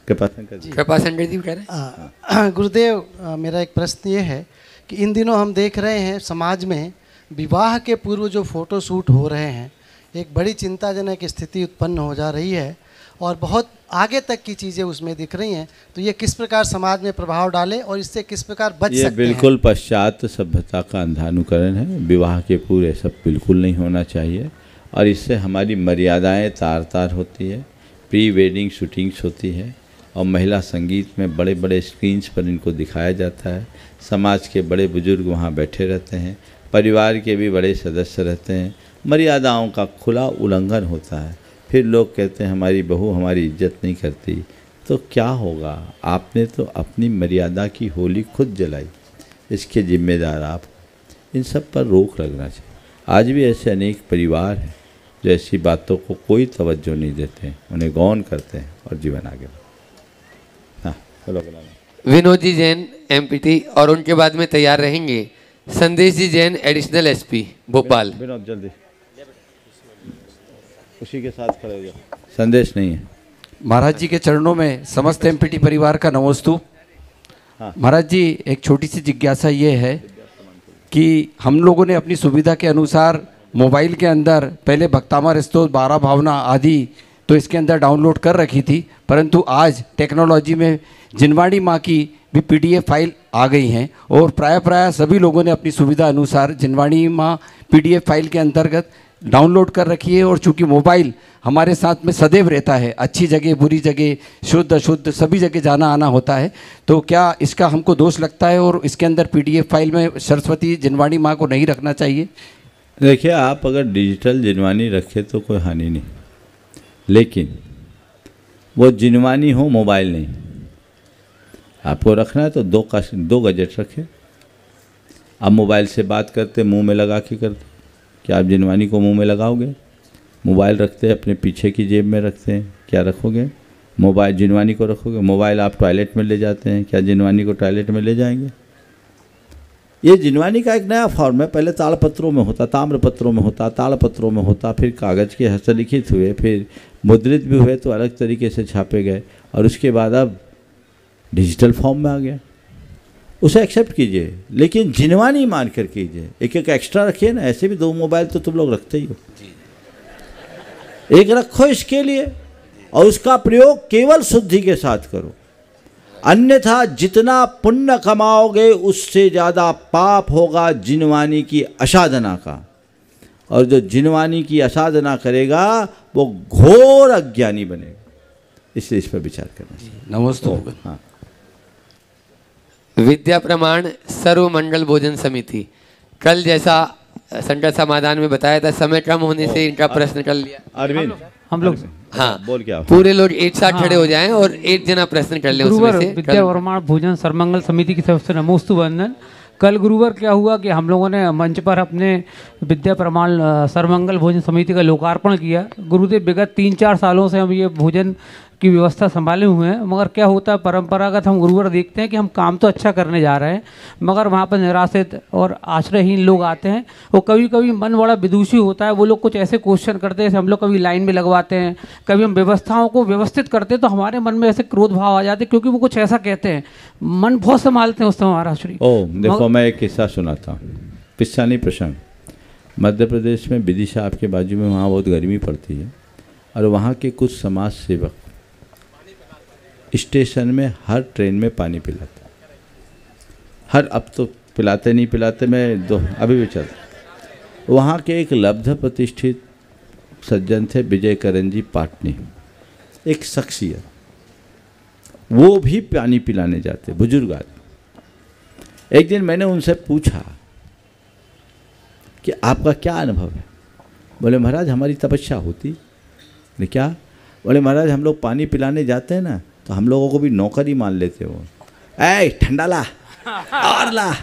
कृपा शंकर जी कह रहे हैं। गुरुदेव, मेरा एक प्रश्न ये है कि इन दिनों हम देख रहे हैं समाज में विवाह के पूर्व जो फ़ोटो शूट हो रहे हैं, एक बड़ी चिंताजनक स्थिति उत्पन्न हो जा रही है और बहुत आगे तक की चीज़ें उसमें दिख रही हैं। तो ये किस प्रकार समाज में प्रभाव डाले और इससे किस प्रकार बच सकते हैं? ये बिल्कुल पश्चात सभ्यता का अंधानुकरण है। विवाह के पूर्व सब बिल्कुल नहीं होना चाहिए और इससे हमारी मर्यादाएं तार तार होती है। प्री वेडिंग शूटिंग्स होती है और महिला संगीत में बड़े बड़े स्क्रीन्स पर इनको दिखाया जाता है। समाज के बड़े बुजुर्ग वहाँ बैठे रहते हैं, परिवार के भी बड़े सदस्य रहते हैं। मर्यादाओं का खुला उल्लंघन होता है। फिर लोग कहते हैं हमारी बहू हमारी इज्जत नहीं करती। तो क्या होगा? आपने तो अपनी मर्यादा की होली खुद जलाई, इसके जिम्मेदार आप। इन सब पर रोक लगना चाहिए। आज भी ऐसे अनेक परिवार हैं जो ऐसी बातों को कोई तवज्जो नहीं देते हैं, उन्हें गौन करते हैं और जीवन आगे बढ़ता। हाँ, चलो विनोद जी जैन एमपीटी और उनके बाद में तैयार रहेंगे संदेश जी जैन एडिशनल एसपी भोपाल। विनोद जल्दी उसी के साथ खड़े हो जाओ। संदेश नहीं है। महाराज जी के चरणों में समस्त एमपीटी परिवार का नमोस्तु। महाराज जी, एक छोटी सी जिज्ञासा ये है कि हम लोगों ने अपनी सुविधा के अनुसार मोबाइल के अंदर पहले भक्तामा स्तोत्र 12 भावना आदि तो इसके अंदर डाउनलोड कर रखी थी, परंतु आज टेक्नोलॉजी में जिनवाणी माँ की भी पीडीएफ फाइल आ गई हैं और प्राय सभी लोगों ने अपनी सुविधा अनुसार जिनवाणी माँ पीडीएफ फाइल के अंतर्गत डाउनलोड कर रखी है। और चूंकि मोबाइल हमारे साथ में सदैव रहता है, अच्छी जगह बुरी जगह शुद्ध अशुद्ध सभी जगह जाना आना होता है, तो क्या इसका हमको दोष लगता है और इसके अंदर पीडीएफ फाइल में सरस्वती जिनवाणी माँ को नहीं रखना चाहिए? देखिए, आप अगर डिजिटल जिनवानी रखें तो कोई हानि नहीं, लेकिन वो जिनवानी हो मोबाइल नहीं। आपको रखना है तो 2 गजेट रखें। आप मोबाइल से बात करते मुंह में लगा के करते, क्या आप जिनवानी को मुंह में लगाओगे? मोबाइल रखते हैं अपने पीछे की जेब में रखते हैं, क्या रखोगे? मोबाइल जिनवानी को रखोगे? मोबाइल आप टॉयलेट में ले जाते हैं, क्या जिनवानी को टॉयलेट में ले जाएंगे? ये जिनवानी का एक नया फॉर्म है। पहले ताड़पत्रों में होता, ताम्रपत्रों में होता, ताड़पत्रों में होता, फिर कागज़ के हस्तलिखित हुए, फिर मुद्रित भी हुए तो अलग तरीके से छापे गए, और उसके बाद अब डिजिटल फॉर्म में आ गया। उसे एक्सेप्ट कीजिए, लेकिन जिनवानी मान कर कीजिए। एक एक एक्स्ट्रा रखिए ना, ऐसे भी 2 मोबाइल तो तुम लोग रखते ही हो, एक रखो इसके लिए, और उसका प्रयोग केवल शुद्धि के साथ करो। अन्यथा जितना पुण्य कमाओगे उससे ज़्यादा पाप होगा जिनवानी की असाधना का, और जो जिनवानी की असाधना करेगा वो घोर अज्ञानी बनेगा। इसलिए इस पर विचार करना चाहिए। नमस्ते। हाँ, विद्या प्रमाण सर्व मंगल भोजन समिति, कल जैसा संकट समाधान में बताया था, समय कम होने से इनका प्रश्न कर लिया। अरविंद, हम लोग हाँ बोल क्या, पूरे लोग एक साथ खड़े हो जाएं और एक जना प्रश्न कर ले उसमें से। विद्या प्रमाण भोजन सर्वमंगल समिति की तरफ से नमोस्तु वंदन। कल गुरुवार क्या हुआ कि हम लोगों ने मंच पर अपने विद्या प्रमाण सर्वमंगल भोजन समिति का लोकार्पण किया। गुरुदेव विगत 3-4 सालों से हम ये भोजन की व्यवस्था संभाले हुए हैं, मगर क्या होता है परंपरागत हम गुरुवार देखते हैं कि हम काम तो अच्छा करने जा रहे हैं, मगर वहाँ पर निराश्रित और आश्रयहीन लोग आते हैं। वो कभी कभी मन बड़ा विदुषी होता है, वो लोग कुछ ऐसे क्वेश्चन करते हैं जैसे हम लोग कभी लाइन में लगवाते हैं, कभी हम व्यवस्थाओं को व्यवस्थित करते हैं तो हमारे मन में ऐसे क्रोध भाव आ जाते हैं, क्योंकि वो कुछ ऐसा कहते हैं, मन बहुत संभालते हैं उस समय हमारा श्री। देखो मैं एक किस्सा सुनाता हूँ, किस्सा नहीं प्रसंग। मध्य प्रदेश में विदिशा आपके बाजू में, वहाँ बहुत गर्मी पड़ती है, और वहाँ के कुछ समाज सेवक स्टेशन में हर ट्रेन में पानी पिलाते, हर, अब तो पिलाते नहीं पिलाते, मैं अभी भी चलता। वहाँ के एक लब्ध प्रतिष्ठित सज्जन थे विजय करण जी पाटनी, एक शख्सियत, वो भी पानी पिलाने जाते, बुजुर्ग आदमी। एक दिन मैंने उनसे पूछा कि आपका क्या अनुभव है? बोले महाराज हमारी तपस्या होती। बोले क्या? बोले महाराज हम लोग पानी पिलाने जाते हैं ना, तो हम लोगों को भी नौकर ही मान लेते हो, ऐ ठंडा ला और ला।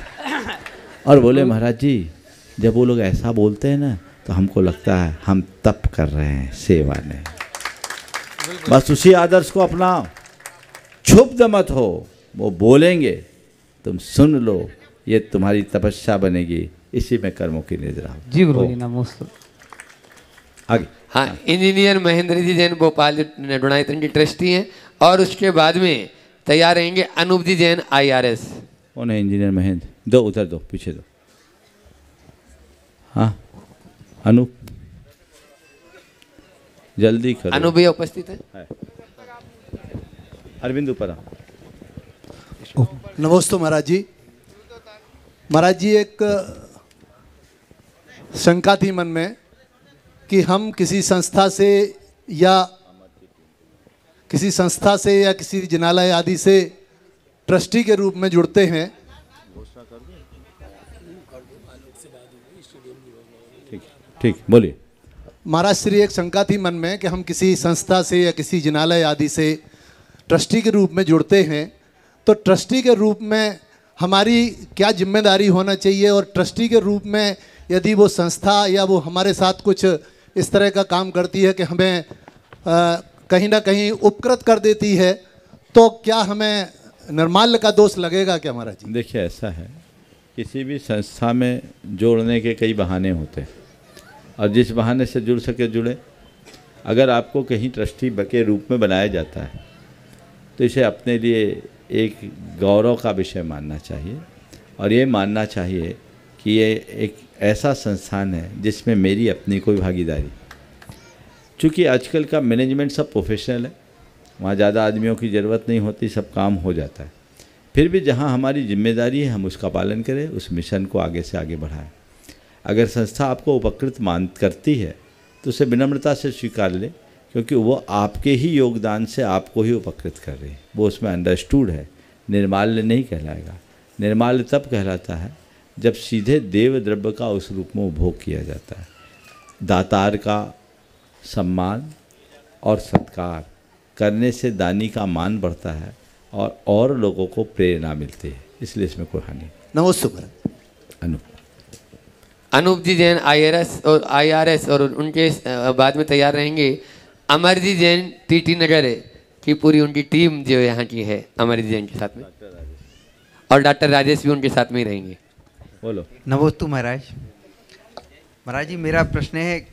और बोले महाराज जी जब वो लोग ऐसा बोलते हैं ना तो हमको लगता है हम तप कर रहे हैं, सेवा नहीं। बस उसी आदर्श को अपनाओ, क्षुब्ध मत हो, वो बोलेंगे तुम सुन लो, ये तुम्हारी तपस्या बनेगी, इसी में कर्मों की निद्रा। जी गुरु जी नमस्ते। आगे। हाँ, इंजीनियर महेंद्र जी जैन भोपाल गुणायतन के ट्रस्टी हैं, और उसके बाद में तैयार रहेंगे अनूप जी जैन IRS। कौन है इंजीनियर महेंद्र? दो उधर, दो पीछे दो। हाँ अनूप जल्दी करो। अनूप भैया उपस्थित है। अरविंद ऊपर। नमस्ते महाराज जी। महाराज जी एक शंका थी मन में कि हम किसी संस्था से या किसी जिनालय आदि से ट्रस्टी के रूप में जुड़ते हैं। ठीक बोलिए। महाराज श्री एक शंका थी मन में कि हम किसी संस्था से या किसी जिनालय आदि से ट्रस्टी के रूप में जुड़ते हैं, तो ट्रस्टी के रूप में हमारी क्या जिम्मेदारी होना चाहिए, और ट्रस्टी के रूप में यदि वो संस्था या वो हमारे साथ कुछ इस तरह का काम करती है कि हमें कहीं ना कहीं उपकृत कर देती है, तो क्या हमें निर्माल्य का दोष लगेगा क्या महाराज जी? देखिए ऐसा है, किसी भी संस्था में जोड़ने के कई बहाने होते हैं, और जिस बहाने से जुड़ सके जुड़े। अगर आपको कहीं ट्रस्टी के रूप में बनाया जाता है तो इसे अपने लिए एक गौरव का विषय मानना चाहिए, और ये मानना चाहिए कि ये एक ऐसा संस्थान है जिसमें मेरी अपनी कोई भागीदारी। चूँकि आजकल का मैनेजमेंट सब प्रोफेशनल है, वहाँ ज़्यादा आदमियों की ज़रूरत नहीं होती, सब काम हो जाता है। फिर भी जहाँ हमारी जिम्मेदारी है हम उसका पालन करें, उस मिशन को आगे से आगे बढ़ाएं। अगर संस्था आपको उपकृत मान करती है तो उसे विनम्रता से स्वीकार ले, क्योंकि वो आपके ही योगदान से आपको ही उपकृत कर रही है, वो उसमें अंडरस्टूड है। निर्माल्य नहीं कहलाएगा। निर्माल्य तब कहलाता है जब सीधे देव द्रव्य का उस रूप में उपभोग किया जाता है। दातार का सम्मान और सत्कार करने से दानी का मान बढ़ता है और लोगों को प्रेरणा मिलती है, इसलिए इसमें कोई हानि नहीं। नमस्ते महाराज। अनु अनूप जी जैन IRS और उनके बाद में तैयार रहेंगे। अमरजीत जैन TT नगर की पूरी उनकी टीम जो यहाँ की है अमरजीत जैन के साथ में, और डॉक्टर राजेश भी उनके साथ में ही रहेंगे। बोलो। नमोस्तु महाराज। महाराज जी, मेरा प्रश्न है,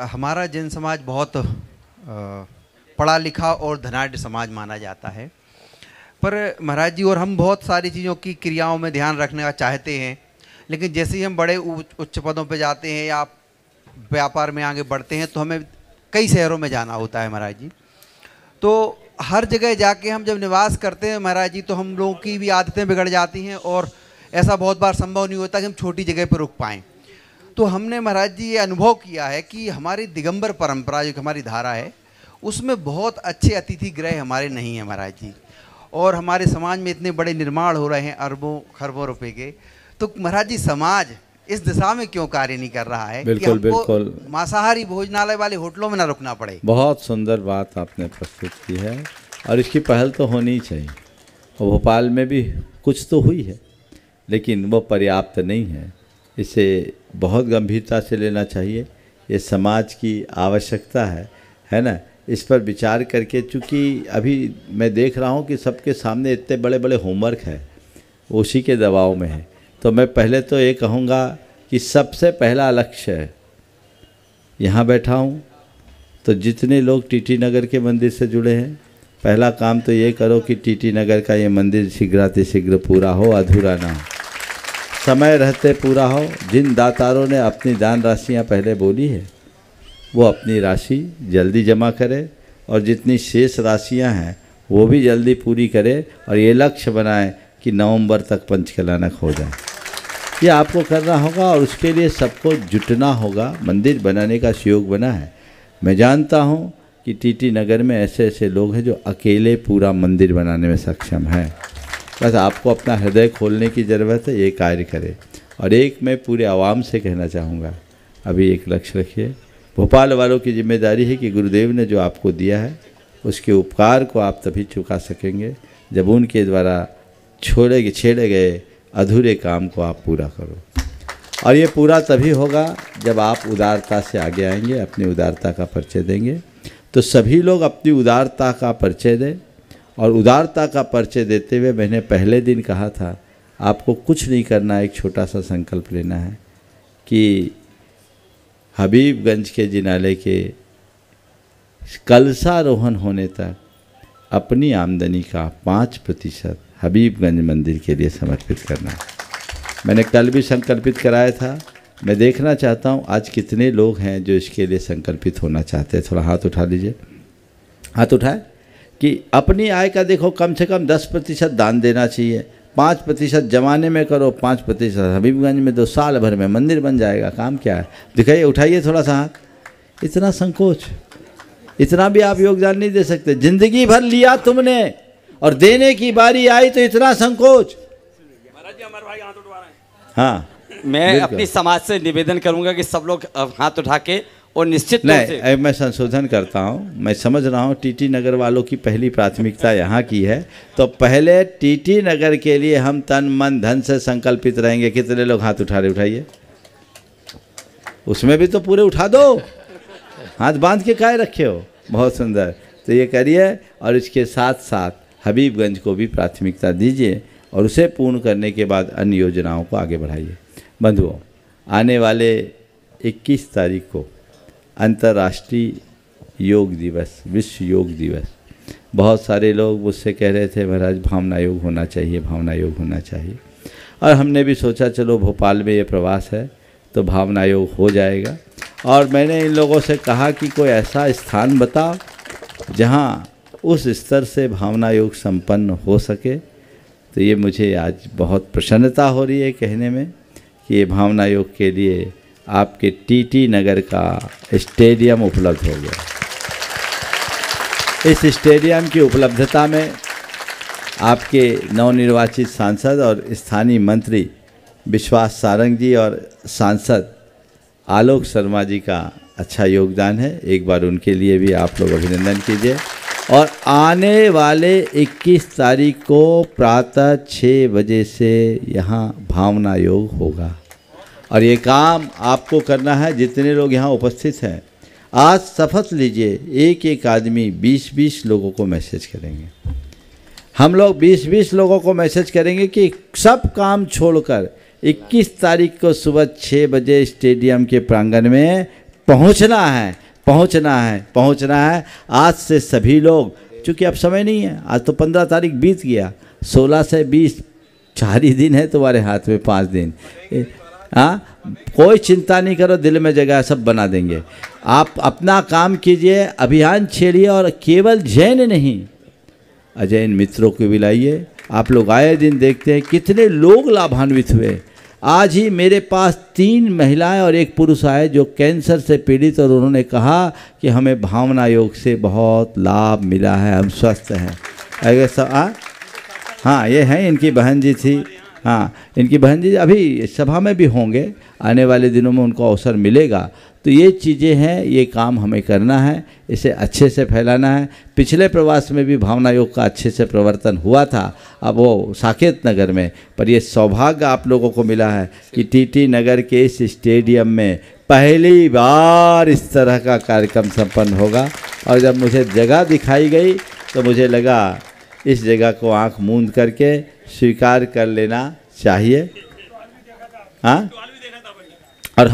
हमारा जैन समाज बहुत पढ़ा लिखा और धनाढ़ समाज माना जाता है, पर महाराज जी और हम बहुत सारी चीज़ों की क्रियाओं में ध्यान रखने का चाहते हैं, लेकिन जैसे ही हम बड़े उच्च पदों पर जाते हैं या व्यापार में आगे बढ़ते हैं तो हमें कई शहरों में जाना होता है महाराज जी। तो हर जगह जाके हम जब निवास करते हैं महाराज जी तो हम लोगों की भी आदतें बिगड़ जाती हैं और ऐसा बहुत बार संभव नहीं होता कि हम छोटी जगह पर रुक पाएँ। तो हमने महाराज जी ये अनुभव किया है कि हमारी दिगंबर परंपरा जो हमारी धारा है उसमें बहुत अच्छे अतिथि गृह हमारे नहीं हैं महाराज जी, और हमारे समाज में इतने बड़े निर्माण हो रहे हैं अरबों खरबों रुपए के, तो महाराज जी समाज इस दिशा में क्यों कार्य नहीं कर रहा है बिल्कुल, कि हमको बिल्कुल मांसाहारी भोजनालय वाले होटलों में ना रुकना पड़े। बहुत सुंदर बात आपने प्रस्तुत की है और इसकी पहल तो होनी ही चाहिए, और भोपाल में भी कुछ तो हुई है लेकिन वो पर्याप्त नहीं है। इसे बहुत गंभीरता से लेना चाहिए, ये समाज की आवश्यकता है ना। इस पर विचार करके, चूँकि अभी मैं देख रहा हूँ कि सबके सामने इतने बड़े बड़े होमवर्क है, उसी के दबाव में है, तो मैं पहले तो ये कहूँगा कि सबसे पहला लक्ष्य है, यहाँ बैठा हूँ तो जितने लोग TT नगर के मंदिर से जुड़े हैं, पहला काम तो ये करो कि TT नगर का ये मंदिर शीघ्रातिशीघ्र पूरा हो, अधूरा ना हो, समय रहते पूरा हो। जिन दातारों ने अपनी दान राशियाँ पहले बोली है वो अपनी राशि जल्दी जमा करे, और जितनी शेष राशियाँ हैं वो भी जल्दी पूरी करे, और ये लक्ष्य बनाएं कि नवंबर तक पंचकलानक हो जाए। ये आपको करना होगा और उसके लिए सबको जुटना होगा। मंदिर बनाने का सहयोग बना है, मैं जानता हूँ कि TT नगर में ऐसे ऐसे लोग हैं जो अकेले पूरा मंदिर बनाने में सक्षम हैं, बस आपको अपना हृदय खोलने की ज़रूरत है, ये कार्य करें। और एक मैं पूरे आवाम से कहना चाहूँगा, अभी एक लक्ष्य रखिए, भोपाल वालों की जिम्मेदारी है कि गुरुदेव ने जो आपको दिया है उसके उपकार को आप तभी चुका सकेंगे जब उनके द्वारा छेड़े गए अधूरे काम को आप पूरा करो। और ये पूरा तभी होगा जब आप उदारता से आगे आएंगे, अपनी उदारता का परिचय देंगे। तो सभी लोग अपनी उदारता का परिचय दें, और उदारता का परिचय देते हुए मैंने पहले दिन कहा था आपको कुछ नहीं करना, एक छोटा सा संकल्प लेना है कि हबीबगंज के जिनालय के कलशारोहण होने तक अपनी आमदनी का 5% हबीबगंज मंदिर के लिए समर्पित करना है। मैंने कल भी संकल्पित कराया था, मैं देखना चाहता हूँ आज कितने लोग हैं जो इसके लिए संकल्पित होना चाहते हैं। थोड़ा हाथ उठा लीजिए, हाथ उठाए कि अपनी आय का देखो कम से कम 10% दान देना चाहिए, 5% जमाने में करो, 5% हबीबगंज में, 2 साल भर में मंदिर बन जाएगा। काम क्या है, दिखाइए, उठाइए थोड़ा सा हाथ। इतना संकोच, इतना भी आप योगदान नहीं दे सकते। जिंदगी भर लिया तुमने और देने की बारी आई तो इतना संकोच। हाँ, मैं अपनी समाज से निवेदन करूंगा कि सब लोग हाथ उठा के और निश्चित तौर से मैं संशोधन करता हूँ। मैं समझ रहा हूँ TT नगर वालों की पहली प्राथमिकता यहाँ की है, तो पहले TT नगर के लिए हम तन मन धन से संकल्पित रहेंगे। कितने लोग हाथ उठा रहे, उठाइए। उसमें भी तो पूरे उठा दो, हाथ बांध के काहे रखे हो। बहुत सुंदर, तो ये करिए, और इसके साथ साथ हबीबगंज को भी प्राथमिकता दीजिए, और उसे पूर्ण करने के बाद अन्य योजनाओं को आगे बढ़ाइए। बंधुओं, आने वाले 21 तारीख को अंतर्राष्ट्रीय योग दिवस, विश्व योग दिवस। बहुत सारे लोग मुझसे कह रहे थे महाराज भावना योग होना चाहिए, भावना योग होना चाहिए, और हमने भी सोचा चलो भोपाल में ये प्रवास है तो भावना योग हो जाएगा। और मैंने इन लोगों से कहा कि कोई ऐसा स्थान बताओ जहाँ उस स्तर से भावना योग संपन्न हो सके। तो ये मुझे आज बहुत प्रसन्नता हो रही है कहने में कि ये भावना योग के लिए आपके TT नगर का स्टेडियम उपलब्ध हो गया। इस स्टेडियम की उपलब्धता में आपके नवनिर्वाचित सांसद और स्थानीय मंत्री विश्वास सारंग जी और सांसद आलोक शर्मा जी का अच्छा योगदान है। एक बार उनके लिए भी आप लोग अभिनंदन कीजिए। और आने वाले 21 तारीख को प्रातः 6 बजे से यहाँ भावना योग होगा, और ये काम आपको करना है, जितने लोग यहाँ उपस्थित हैं। आज शपथ लीजिए, एक एक आदमी 20-20 लोगों को मैसेज करेंगे। हम लोग 20-20 लोगों को मैसेज करेंगे कि सब काम छोड़कर 21 तारीख को सुबह 6 बजे स्टेडियम के प्रांगण में पहुंचना है। आज से सभी लोग, चूँकि अब समय नहीं है, आज तो 15 तारीख बीत गया, 16 से 20 4 ही दिन है तुम्हारे हाथ में, 5 दिन। हाँ, कोई चिंता नहीं करो, दिल में जगह सब बना देंगे। आप अपना काम कीजिए, अभियान छेड़िए, और केवल जैन नहीं, अजैन मित्रों को भी लाइए। आप लोग आए दिन देखते हैं कितने लोग लाभान्वित हुए। आज ही मेरे पास 3 महिलाएं और 1 पुरुष आए जो कैंसर से पीड़ित, और उन्होंने कहा कि हमें भावना योग से बहुत लाभ मिला है, हम स्वस्थ हैं। अगर सब हाँ, ये हैं, इनकी बहन जी थी। हाँ, इनकी बहन जी अभी सभा में भी होंगे, आने वाले दिनों में उनको अवसर मिलेगा। तो ये चीज़ें हैं, ये काम हमें करना है, इसे अच्छे से फैलाना है। पिछले प्रवास में भी भावना योग का अच्छे से प्रवर्तन हुआ था, अब वो साकेत नगर में, पर ये सौभाग्य आप लोगों को मिला है कि टीटी नगर के इस स्टेडियम में पहली बार इस तरह का कार्यक्रम संपन्न होगा। और जब मुझे जगह दिखाई गई तो मुझे लगा इस जगह को आंख मूंद करके स्वीकार कर लेना चाहिए। हाँ, और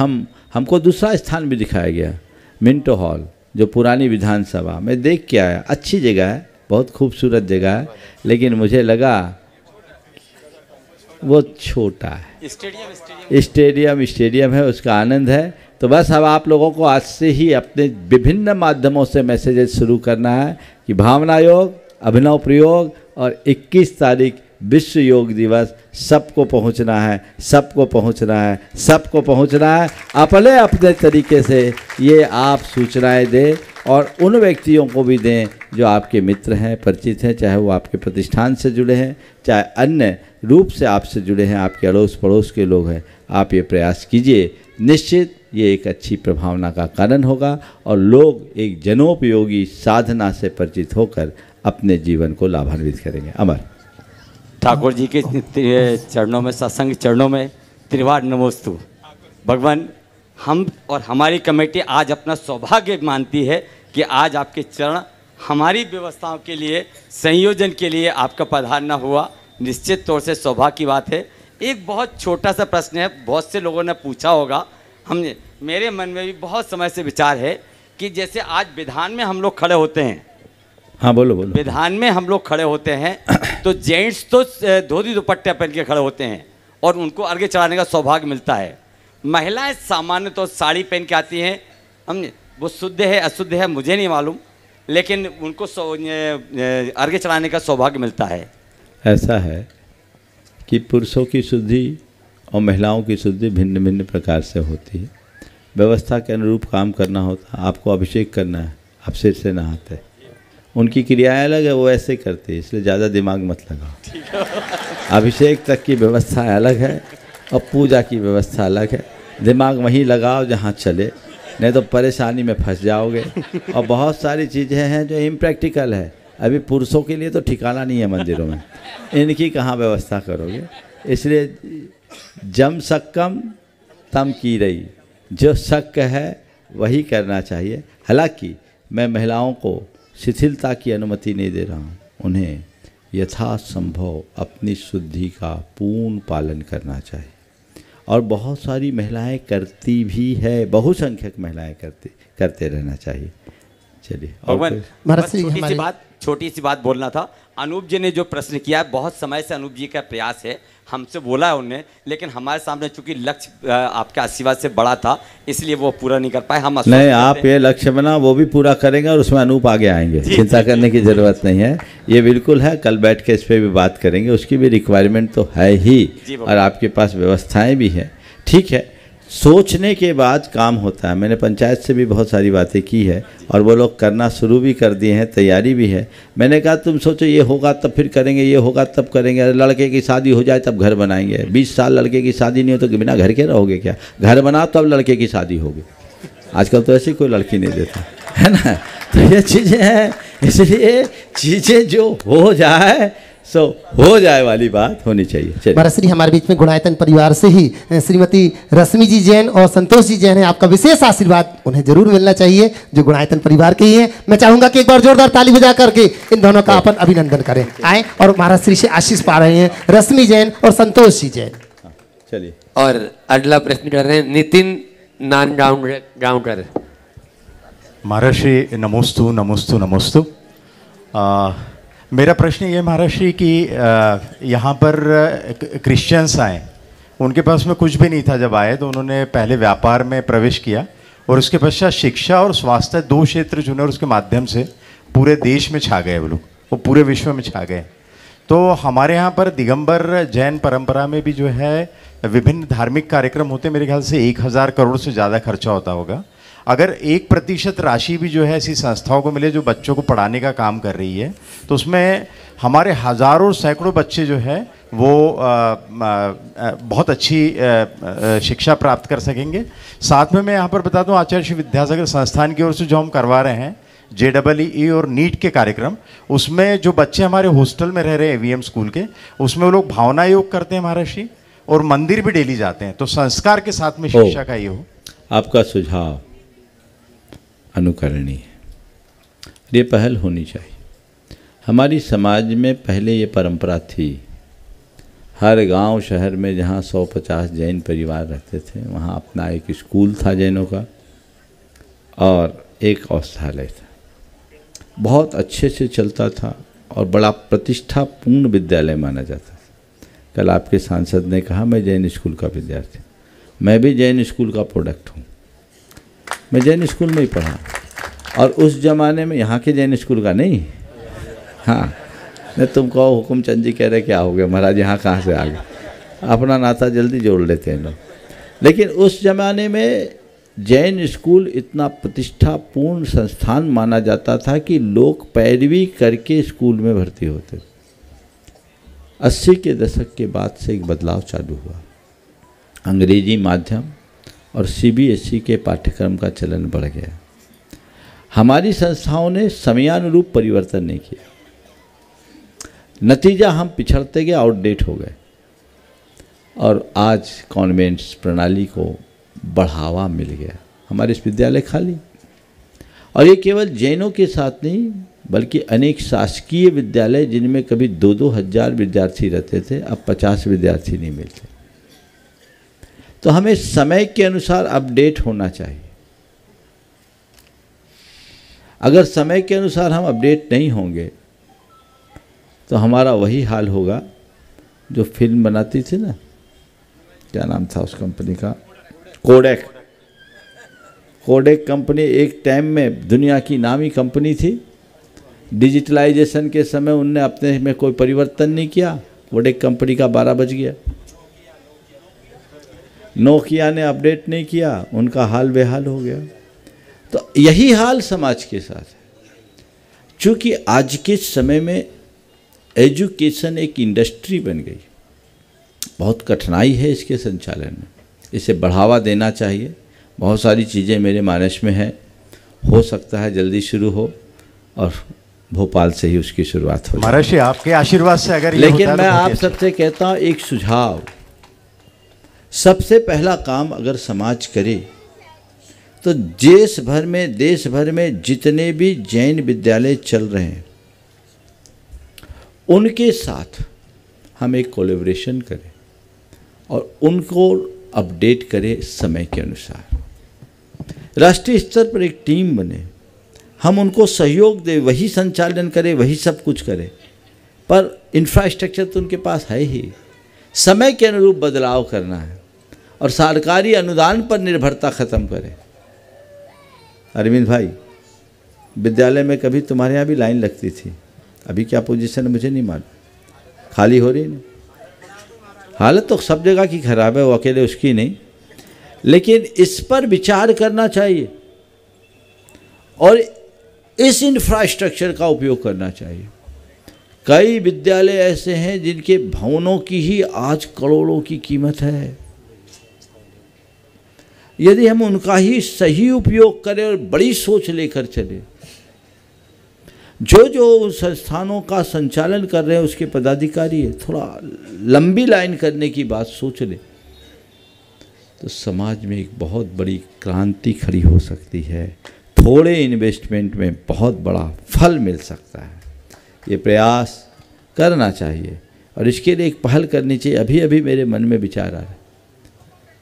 हमको दूसरा स्थान भी दिखाया गया, मिंटो हॉल, जो पुरानी विधानसभा में देख के आया। अच्छी जगह है, बहुत खूबसूरत जगह है, लेकिन मुझे लगा वो छोटा है। स्टेडियम है, उसका आनंद है। तो बस अब आप लोगों को आज से ही अपने विभिन्न माध्यमों से मैसेजेस शुरू करना है कि भावना योग, अभिनव प्रयोग और 21 तारीख विश्व योग दिवस, सबको पहुंचना है। अपने अपने तरीके से ये आप सूचनाएं दें, और उन व्यक्तियों को भी दें जो आपके मित्र हैं, परिचित हैं, चाहे वो आपके प्रतिष्ठान से जुड़े हैं, चाहे अन्य रूप से आपसे जुड़े हैं, आपके अड़ोस पड़ोस के लोग हैं। आप ये प्रयास कीजिए, निश्चित ये एक अच्छी प्रभावना का कारण होगा, और लोग एक जनोपयोगी साधना से परिचित होकर अपने जीवन को लाभान्वित करेंगे। अमर ठाकुर जी के चरणों में, सत्संग चरणों में त्रिवार नमोस्तु। भगवान, हम और हमारी कमेटी आज अपना सौभाग्य मानती है कि आज आपके चरण हमारी व्यवस्थाओं के लिए, संयोजन के लिए आपका पधारना हुआ। निश्चित तौर से सौभाग्य की बात है। एक बहुत छोटा सा प्रश्न है, बहुत से लोगों ने पूछा होगा, हमने, मेरे मन में भी बहुत समय से विचार है कि जैसे आज विधान में हम लोग खड़े होते हैं, हाँ बोलो। विधान में हम लोग खड़े होते हैं तो जेंट्स तो धोती दुपट्टे पहन के खड़े होते हैं और उनको अर्घ्य चढ़ाने का सौभाग्य मिलता है। महिलाएं सामान्य तो साड़ी पहन के आती हैं, हमने, वो शुद्ध है अशुद्ध है मुझे नहीं मालूम, लेकिन उनको अर्घ्य चढ़ाने का सौभाग्य मिलता है। ऐसा है कि पुरुषों की शुद्धि और महिलाओं की शुद्धि भिन्न भिन्न प्रकार से होती है। व्यवस्था के अनुरूप काम करना होता है। आपको अभिषेक करना है, आप सिर से नहाते, उनकी क्रियाएं अलग है, वो ऐसे करते हैं, इसलिए ज़्यादा दिमाग मत लगाओ। अभिषेक तक की व्यवस्था अलग है और पूजा की व्यवस्था अलग है। दिमाग वहीं लगाओ जहाँ चले, नहीं तो परेशानी में फंस जाओगे। और बहुत सारी चीज़ें हैं जो इम्प्रैक्टिकल है। अभी पुरुषों के लिए तो ठिकाना नहीं है मंदिरों में, इनकी कहाँ व्यवस्था करोगे। इसलिए जम सक्कम तम की रही, जो शक है वही करना चाहिए। हालांकि मैं महिलाओं को शिथिलता की अनुमति नहीं दे रहा हूँ, उन्हें यथासंभव अपनी शुद्धि का पूर्ण पालन करना चाहिए। और बहुत सारी महिलाएं करती भी है, बहुसंख्यक महिलाएं करते रहना चाहिए। चलिए, छोटी सी बात बोलना था। अनूप जी ने जो प्रश्न किया है, बहुत समय से अनूप जी का प्रयास है, हमसे बोला है उन्होंने, लेकिन हमारे सामने चूंकि लक्ष्य आपके आशीर्वाद से बड़ा था, इसलिए वो पूरा नहीं कर पाए। हम नहीं, आप ये लक्ष्य बना, वो भी पूरा करेंगे और उसमें अनूप आगे आएंगे, चिंता करने की ज़रूरत नहीं है। ये बिल्कुल है, कल बैठ के इस पर भी बात करेंगे। उसकी भी रिक्वायरमेंट तो है ही, और आपके पास व्यवस्थाएँ भी हैं। ठीक है, सोचने के बाद काम होता है। मैंने पंचायत से भी बहुत सारी बातें की है और वो लोग करना शुरू भी कर दिए हैं, तैयारी भी है। मैंने कहा तुम सोचो ये होगा तब फिर करेंगे, ये होगा तब करेंगे, लड़के की शादी हो जाए तब घर बनाएंगे। 20 साल लड़के की शादी नहीं हो तो बिना घर के रहोगे क्या? घर बनाओ तब लड़के की शादी होगी। आजकल तो ऐसी कोई लड़की नहीं देता है ना। तो ये चीज़ें हैं, इसलिए चीज़ें जो हो जाए सो हो जाए वाली बात होनी चाहिए। चलिए महाराज श्री हमारे बीच में गुणायतन परिवार से ही श्रीमती रश्मि जी जैन और संतोष जी जैन है, आपका विशेष आशीर्वाद उन्हें जरूर मिलना चाहिए जो गुणायतन परिवार के ही हैं। मैं चाहूंगा कि एक बार जोरदार ताली बजा करके इन दोनों का अपन अभिनंदन करें। आए और महाराज श्री से आशीष पा रहे हैं रश्मि जैन और संतोष जी जैन। चलिए और अगला प्रश्न कर रहे हैं नितिन नान गांवकर। महर्षि नमोस्तु नमोस्तु नमोस्तु। मेरा प्रश्न ये महर्षि कि यहाँ पर क्रिश्चियंस आए, उनके पास में कुछ भी नहीं था जब आए, तो उन्होंने पहले व्यापार में प्रवेश किया और उसके पश्चात शिक्षा और स्वास्थ्य 2 क्षेत्र चुने और उसके माध्यम से पूरे देश में छा गए वो लोग, वो पूरे विश्व में छा गए। तो हमारे यहाँ पर दिगंबर जैन परंपरा में भी जो है विभिन्न धार्मिक कार्यक्रम होते, मेरे ख्याल से 1000 करोड़ से ज़्यादा खर्चा होता होगा। अगर 1% राशि भी जो है ऐसी संस्थाओं को मिले जो बच्चों को पढ़ाने का काम कर रही है, तो उसमें हमारे हज़ारों सैकड़ों बच्चे जो है वो बहुत अच्छी शिक्षा प्राप्त कर सकेंगे। साथ में मैं यहाँ पर बता दूँ आचार्य श्री विद्यासागर संस्थान की ओर से जो हम करवा रहे हैं JEE और नीट के कार्यक्रम, उसमें जो बच्चे हमारे हॉस्टल में रह रहे हैं AVM स्कूल के, उसमें वो लोग भावना योग करते हैं महर्षि, और मंदिर भी डेली जाते हैं। तो संस्कार के साथ में शिक्षा का ये हो। आपका सुझाव अनुकरणीय है, ये पहल होनी चाहिए। हमारी समाज में पहले ये परंपरा थी, हर गांव शहर में जहाँ 150 जैन परिवार रहते थे वहाँ अपना एक स्कूल था जैनों का और एक औषधालय था, बहुत अच्छे से चलता था और बड़ा प्रतिष्ठापूर्ण विद्यालय माना जाता था। कल आपके सांसद ने कहा मैं जैन स्कूल का विद्यार्थी, मैं भी जैन स्कूल का प्रोडक्ट हूँ, मैं जैन स्कूल में ही पढ़ा। और उस ज़माने में यहाँ के जैन स्कूल का नहीं, हाँ मैं तुमको हुकुमचंद जी कह रहे क्या हो गया महाराज यहाँ कहाँ से आ गए, अपना नाता जल्दी जोड़ लेते हैं लोग। लेकिन उस ज़माने में जैन स्कूल इतना प्रतिष्ठापूर्ण संस्थान माना जाता था कि लोग पैरवी करके स्कूल में भर्ती होते थे। 80 के दशक के बाद से एक बदलाव चालू हुआ, अंग्रेजी माध्यम और CBSE के पाठ्यक्रम का चलन बढ़ गया। हमारी संस्थाओं ने समयानुरूप परिवर्तन नहीं किया, नतीजा हम पिछड़ते गए, आउटडेट हो गए और आज कॉन्वेंट्स प्रणाली को बढ़ावा मिल गया, हमारे विश्वविद्यालय खाली। और ये केवल जैनों के साथ नहीं बल्कि अनेक शासकीय विद्यालय जिनमें कभी 2-2 हज़ार विद्यार्थी रहते थे अब 50 विद्यार्थी नहीं मिलते। तो हमें समय के अनुसार अपडेट होना चाहिए। अगर समय के अनुसार हम अपडेट नहीं होंगे तो हमारा वही हाल होगा जो फिल्म बनाती थी ना, क्या नाम था उस कंपनी का, कोडेक कंपनी एक टाइम में दुनिया की नामी कंपनी थी। डिजिटलाइजेशन के समय उनने अपने में कोई परिवर्तन नहीं किया, कोडेक कंपनी का 12 बज गया। नोकिया ने अपडेट नहीं किया, उनका हाल बेहाल हो गया। तो यही हाल समाज के साथ है। चूँकि आज के समय में एजुकेशन एक इंडस्ट्री बन गई, बहुत कठिनाई है इसके संचालन में, इसे बढ़ावा देना चाहिए। बहुत सारी चीज़ें मेरे मानस में हैं, हो सकता है जल्दी शुरू हो और भोपाल से ही उसकी शुरुआत हो। महर्षि आपके आशीर्वाद से अगर लेकिन मैं आप सबसे कहता हूँ एक सुझाव, सबसे पहला काम अगर समाज करे तो देश भर में जितने भी जैन विद्यालय चल रहे हैं उनके साथ हम एक कोलैबोरेशन करें और उनको अपडेट करें समय के अनुसार। राष्ट्रीय स्तर पर एक टीम बने, हम उनको सहयोग दें, वही संचालन करें, वही सब कुछ करें, पर इंफ्रास्ट्रक्चर तो उनके पास है ही। समय के अनुरूप बदलाव करना है और सरकारी अनुदान पर निर्भरता ख़त्म करें। अरविंद भाई, विद्यालय में कभी तुम्हारे यहाँ भी लाइन लगती थी, अभी क्या पोजीशन है मुझे नहीं मालूम, खाली हो रही नहीं। हालत तो सब जगह की खराब है, वो अकेले उसकी नहीं, लेकिन इस पर विचार करना चाहिए और इस इंफ्रास्ट्रक्चर का उपयोग करना चाहिए। कई विद्यालय ऐसे हैं जिनके भवनों की ही आज करोड़ों की कीमत है। यदि हम उनका ही सही उपयोग करें और बड़ी सोच लेकर चले जो जो संस्थानों का संचालन कर रहे हैं उसके पदाधिकारी है, थोड़ा लंबी लाइन करने की बात सोच ले तो समाज में एक बहुत बड़ी क्रांति खड़ी हो सकती है। थोड़े इन्वेस्टमेंट में बहुत बड़ा फल मिल सकता है। ये प्रयास करना चाहिए और इसके लिए एक पहल करनी चाहिए। अभी अभी मेरे मन में विचार आ रहा है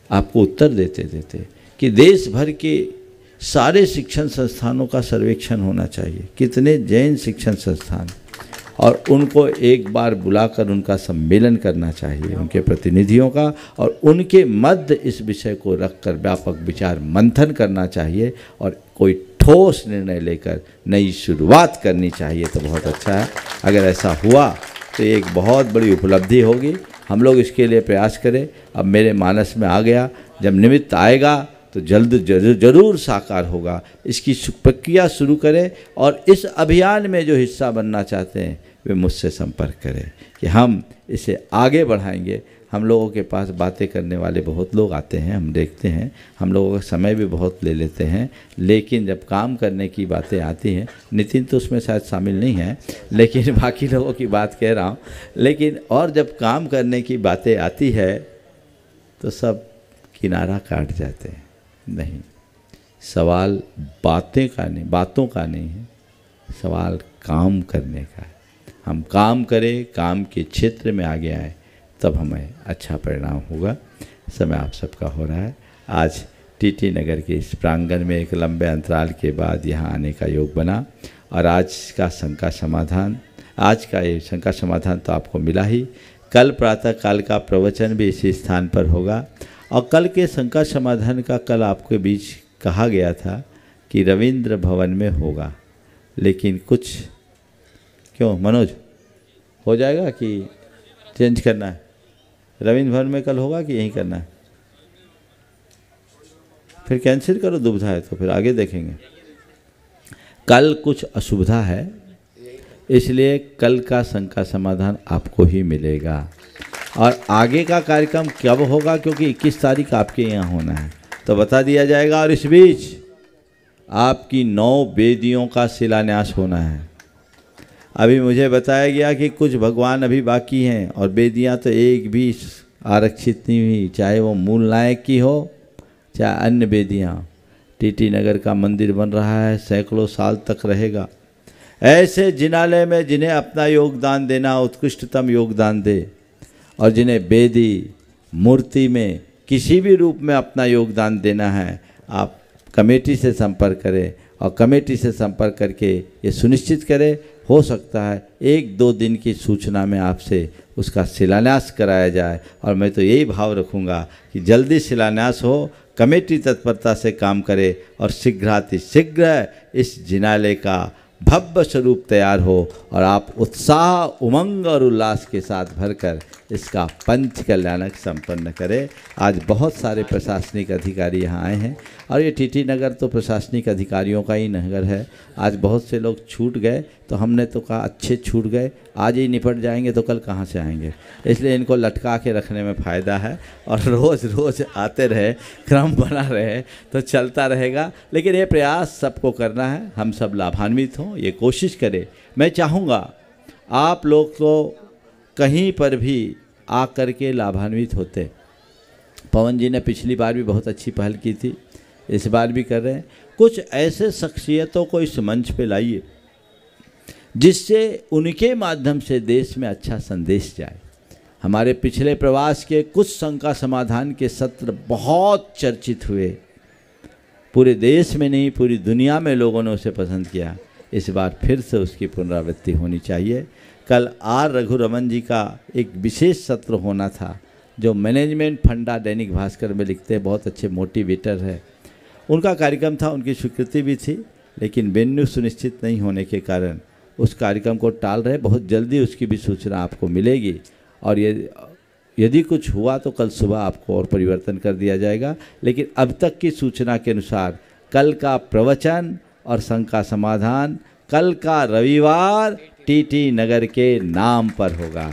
आपको उत्तर देते देते कि देश भर के सारे शिक्षण संस्थानों का सर्वेक्षण होना चाहिए, कितने जैन शिक्षण संस्थान, और उनको एक बार बुलाकर उनका सम्मेलन करना चाहिए, उनके प्रतिनिधियों का, और उनके मध्य इस विषय को रखकर व्यापक विचार मंथन करना चाहिए और कोई ठोस निर्णय लेकर नई शुरुआत करनी चाहिए। तो बहुत अच्छा है, अगर ऐसा हुआ तो एक बहुत बड़ी उपलब्धि होगी। हम लोग इसके लिए प्रयास करें। अब मेरे मानस में आ गया, जब निमित्त आएगा तो जल्द जरूर साकार होगा। इसकी प्रक्रिया शुरू करें और इस अभियान में जो हिस्सा बनना चाहते हैं वे मुझसे संपर्क करें कि हम इसे आगे बढ़ाएंगे। हम लोगों के पास बातें करने वाले बहुत लोग आते हैं, हम देखते हैं, हम लोगों का समय भी बहुत ले लेते हैं, लेकिन जब काम करने की बातें आती हैं, नितिन तो उसमें शायद शामिल नहीं है, लेकिन बाकी लोगों की बात कह रहा हूँ, लेकिन और जब काम करने की बातें आती है तो सब किनारा काट जाते हैं। नहीं, सवाल बातों का नहीं है, सवाल काम करने का है। हम काम करें, काम के क्षेत्र में आगे आए, तब हमें अच्छा परिणाम होगा। समय आप सबका हो रहा है। आज टीटी नगर के इस प्रांगण में एक लंबे अंतराल के बाद यहाँ आने का योग बना और आज का शंका समाधान तो आपको मिला ही। कल प्रातः काल का प्रवचन भी इसी स्थान पर होगा और कल के शंका समाधान का कल आपके बीच कहा गया था कि रविंद्र भवन में होगा, लेकिन कुछ क्यों मनोज हो जाएगा कि चेंज करना है? रविंद्र भवन में कल होगा कि यहीं करना है? फिर कैंसिल करो, दुविधा है तो फिर आगे देखेंगे। कल कुछ असुविधा है, इसलिए कल का शंका समाधान आपको ही मिलेगा। और आगे का कार्यक्रम कब होगा, क्योंकि 21 तारीख आपके यहाँ होना है तो बता दिया जाएगा। और इस बीच आपकी 9 वेदियों का शिलान्यास होना है। अभी मुझे बताया गया कि कुछ भगवान अभी बाकी हैं और वेदियाँ तो एक भी आरक्षित नहीं हुई, चाहे वो मूल नायक की हो चाहे अन्य वेदियाँ। टीटी नगर का मंदिर बन रहा है, सैकड़ों साल तक रहेगा। ऐसे जिनालय में जिन्हें अपना योगदान देना, उत्कृष्टतम योगदान दे, और जिन्हें वेदी मूर्ति में किसी भी रूप में अपना योगदान देना है, आप कमेटी से संपर्क करें और कमेटी से संपर्क करके ये सुनिश्चित करें। हो सकता है 1-2 दिन की सूचना में आपसे उसका शिलान्यास कराया जाए, और मैं तो यही भाव रखूँगा कि जल्दी शिलान्यास हो, कमेटी तत्परता से काम करे और शीघ्र इस जिनालय का भव्य स्वरूप तैयार हो और आप उत्साह, उमंग और उल्लास के साथ भरकर इसका पंच कल्याणक संपन्न करें। आज बहुत सारे प्रशासनिक अधिकारी यहाँ आए हैं और ये टीटी नगर तो प्रशासनिक अधिकारियों का ही नगर है। आज बहुत से लोग छूट गए तो हमने तो कहा अच्छे छूट गए, आज ही निपट जाएंगे तो कल कहाँ से आएंगे, इसलिए इनको लटका के रखने में फ़ायदा है और रोज़ रोज़ आते रहे, क्रम बना रहे तो चलता रहेगा। लेकिन ये प्रयास सबको करना है, हम सब लाभान्वित हों, ये कोशिश करें। मैं चाहूँगा आप लोग तो कहीं पर भी आकर के लाभान्वित होते। पवन जी ने पिछली बार भी बहुत अच्छी पहल की थी, इस बार भी कर रहे हैं। कुछ ऐसे शख्सियतों को इस मंच पे लाइए जिससे उनके माध्यम से देश में अच्छा संदेश जाए। हमारे पिछले प्रवास के कुछ शंका समाधान के सत्र बहुत चर्चित हुए, पूरे देश में नहीं पूरी दुनिया में लोगों ने उसे पसंद किया। इस बार फिर से उसकी पुनरावृत्ति होनी चाहिए। कल आर रघुरमन जी का एक विशेष सत्र होना था, जो मैनेजमेंट फंडा दैनिक भास्कर में लिखते हैं, बहुत अच्छे मोटिवेटर है। उनका कार्यक्रम था, उनकी स्वीकृति भी थी, लेकिन वेन्यू सुनिश्चित नहीं होने के कारण उस कार्यक्रम को टाल रहे। बहुत जल्दी उसकी भी सूचना आपको मिलेगी और यदि कुछ हुआ तो कल सुबह आपको और परिवर्तन कर दिया जाएगा। लेकिन अब तक की सूचना के अनुसार कल का प्रवचन और शंका समाधान कल का रविवार टीटी नगर के नाम पर होगा।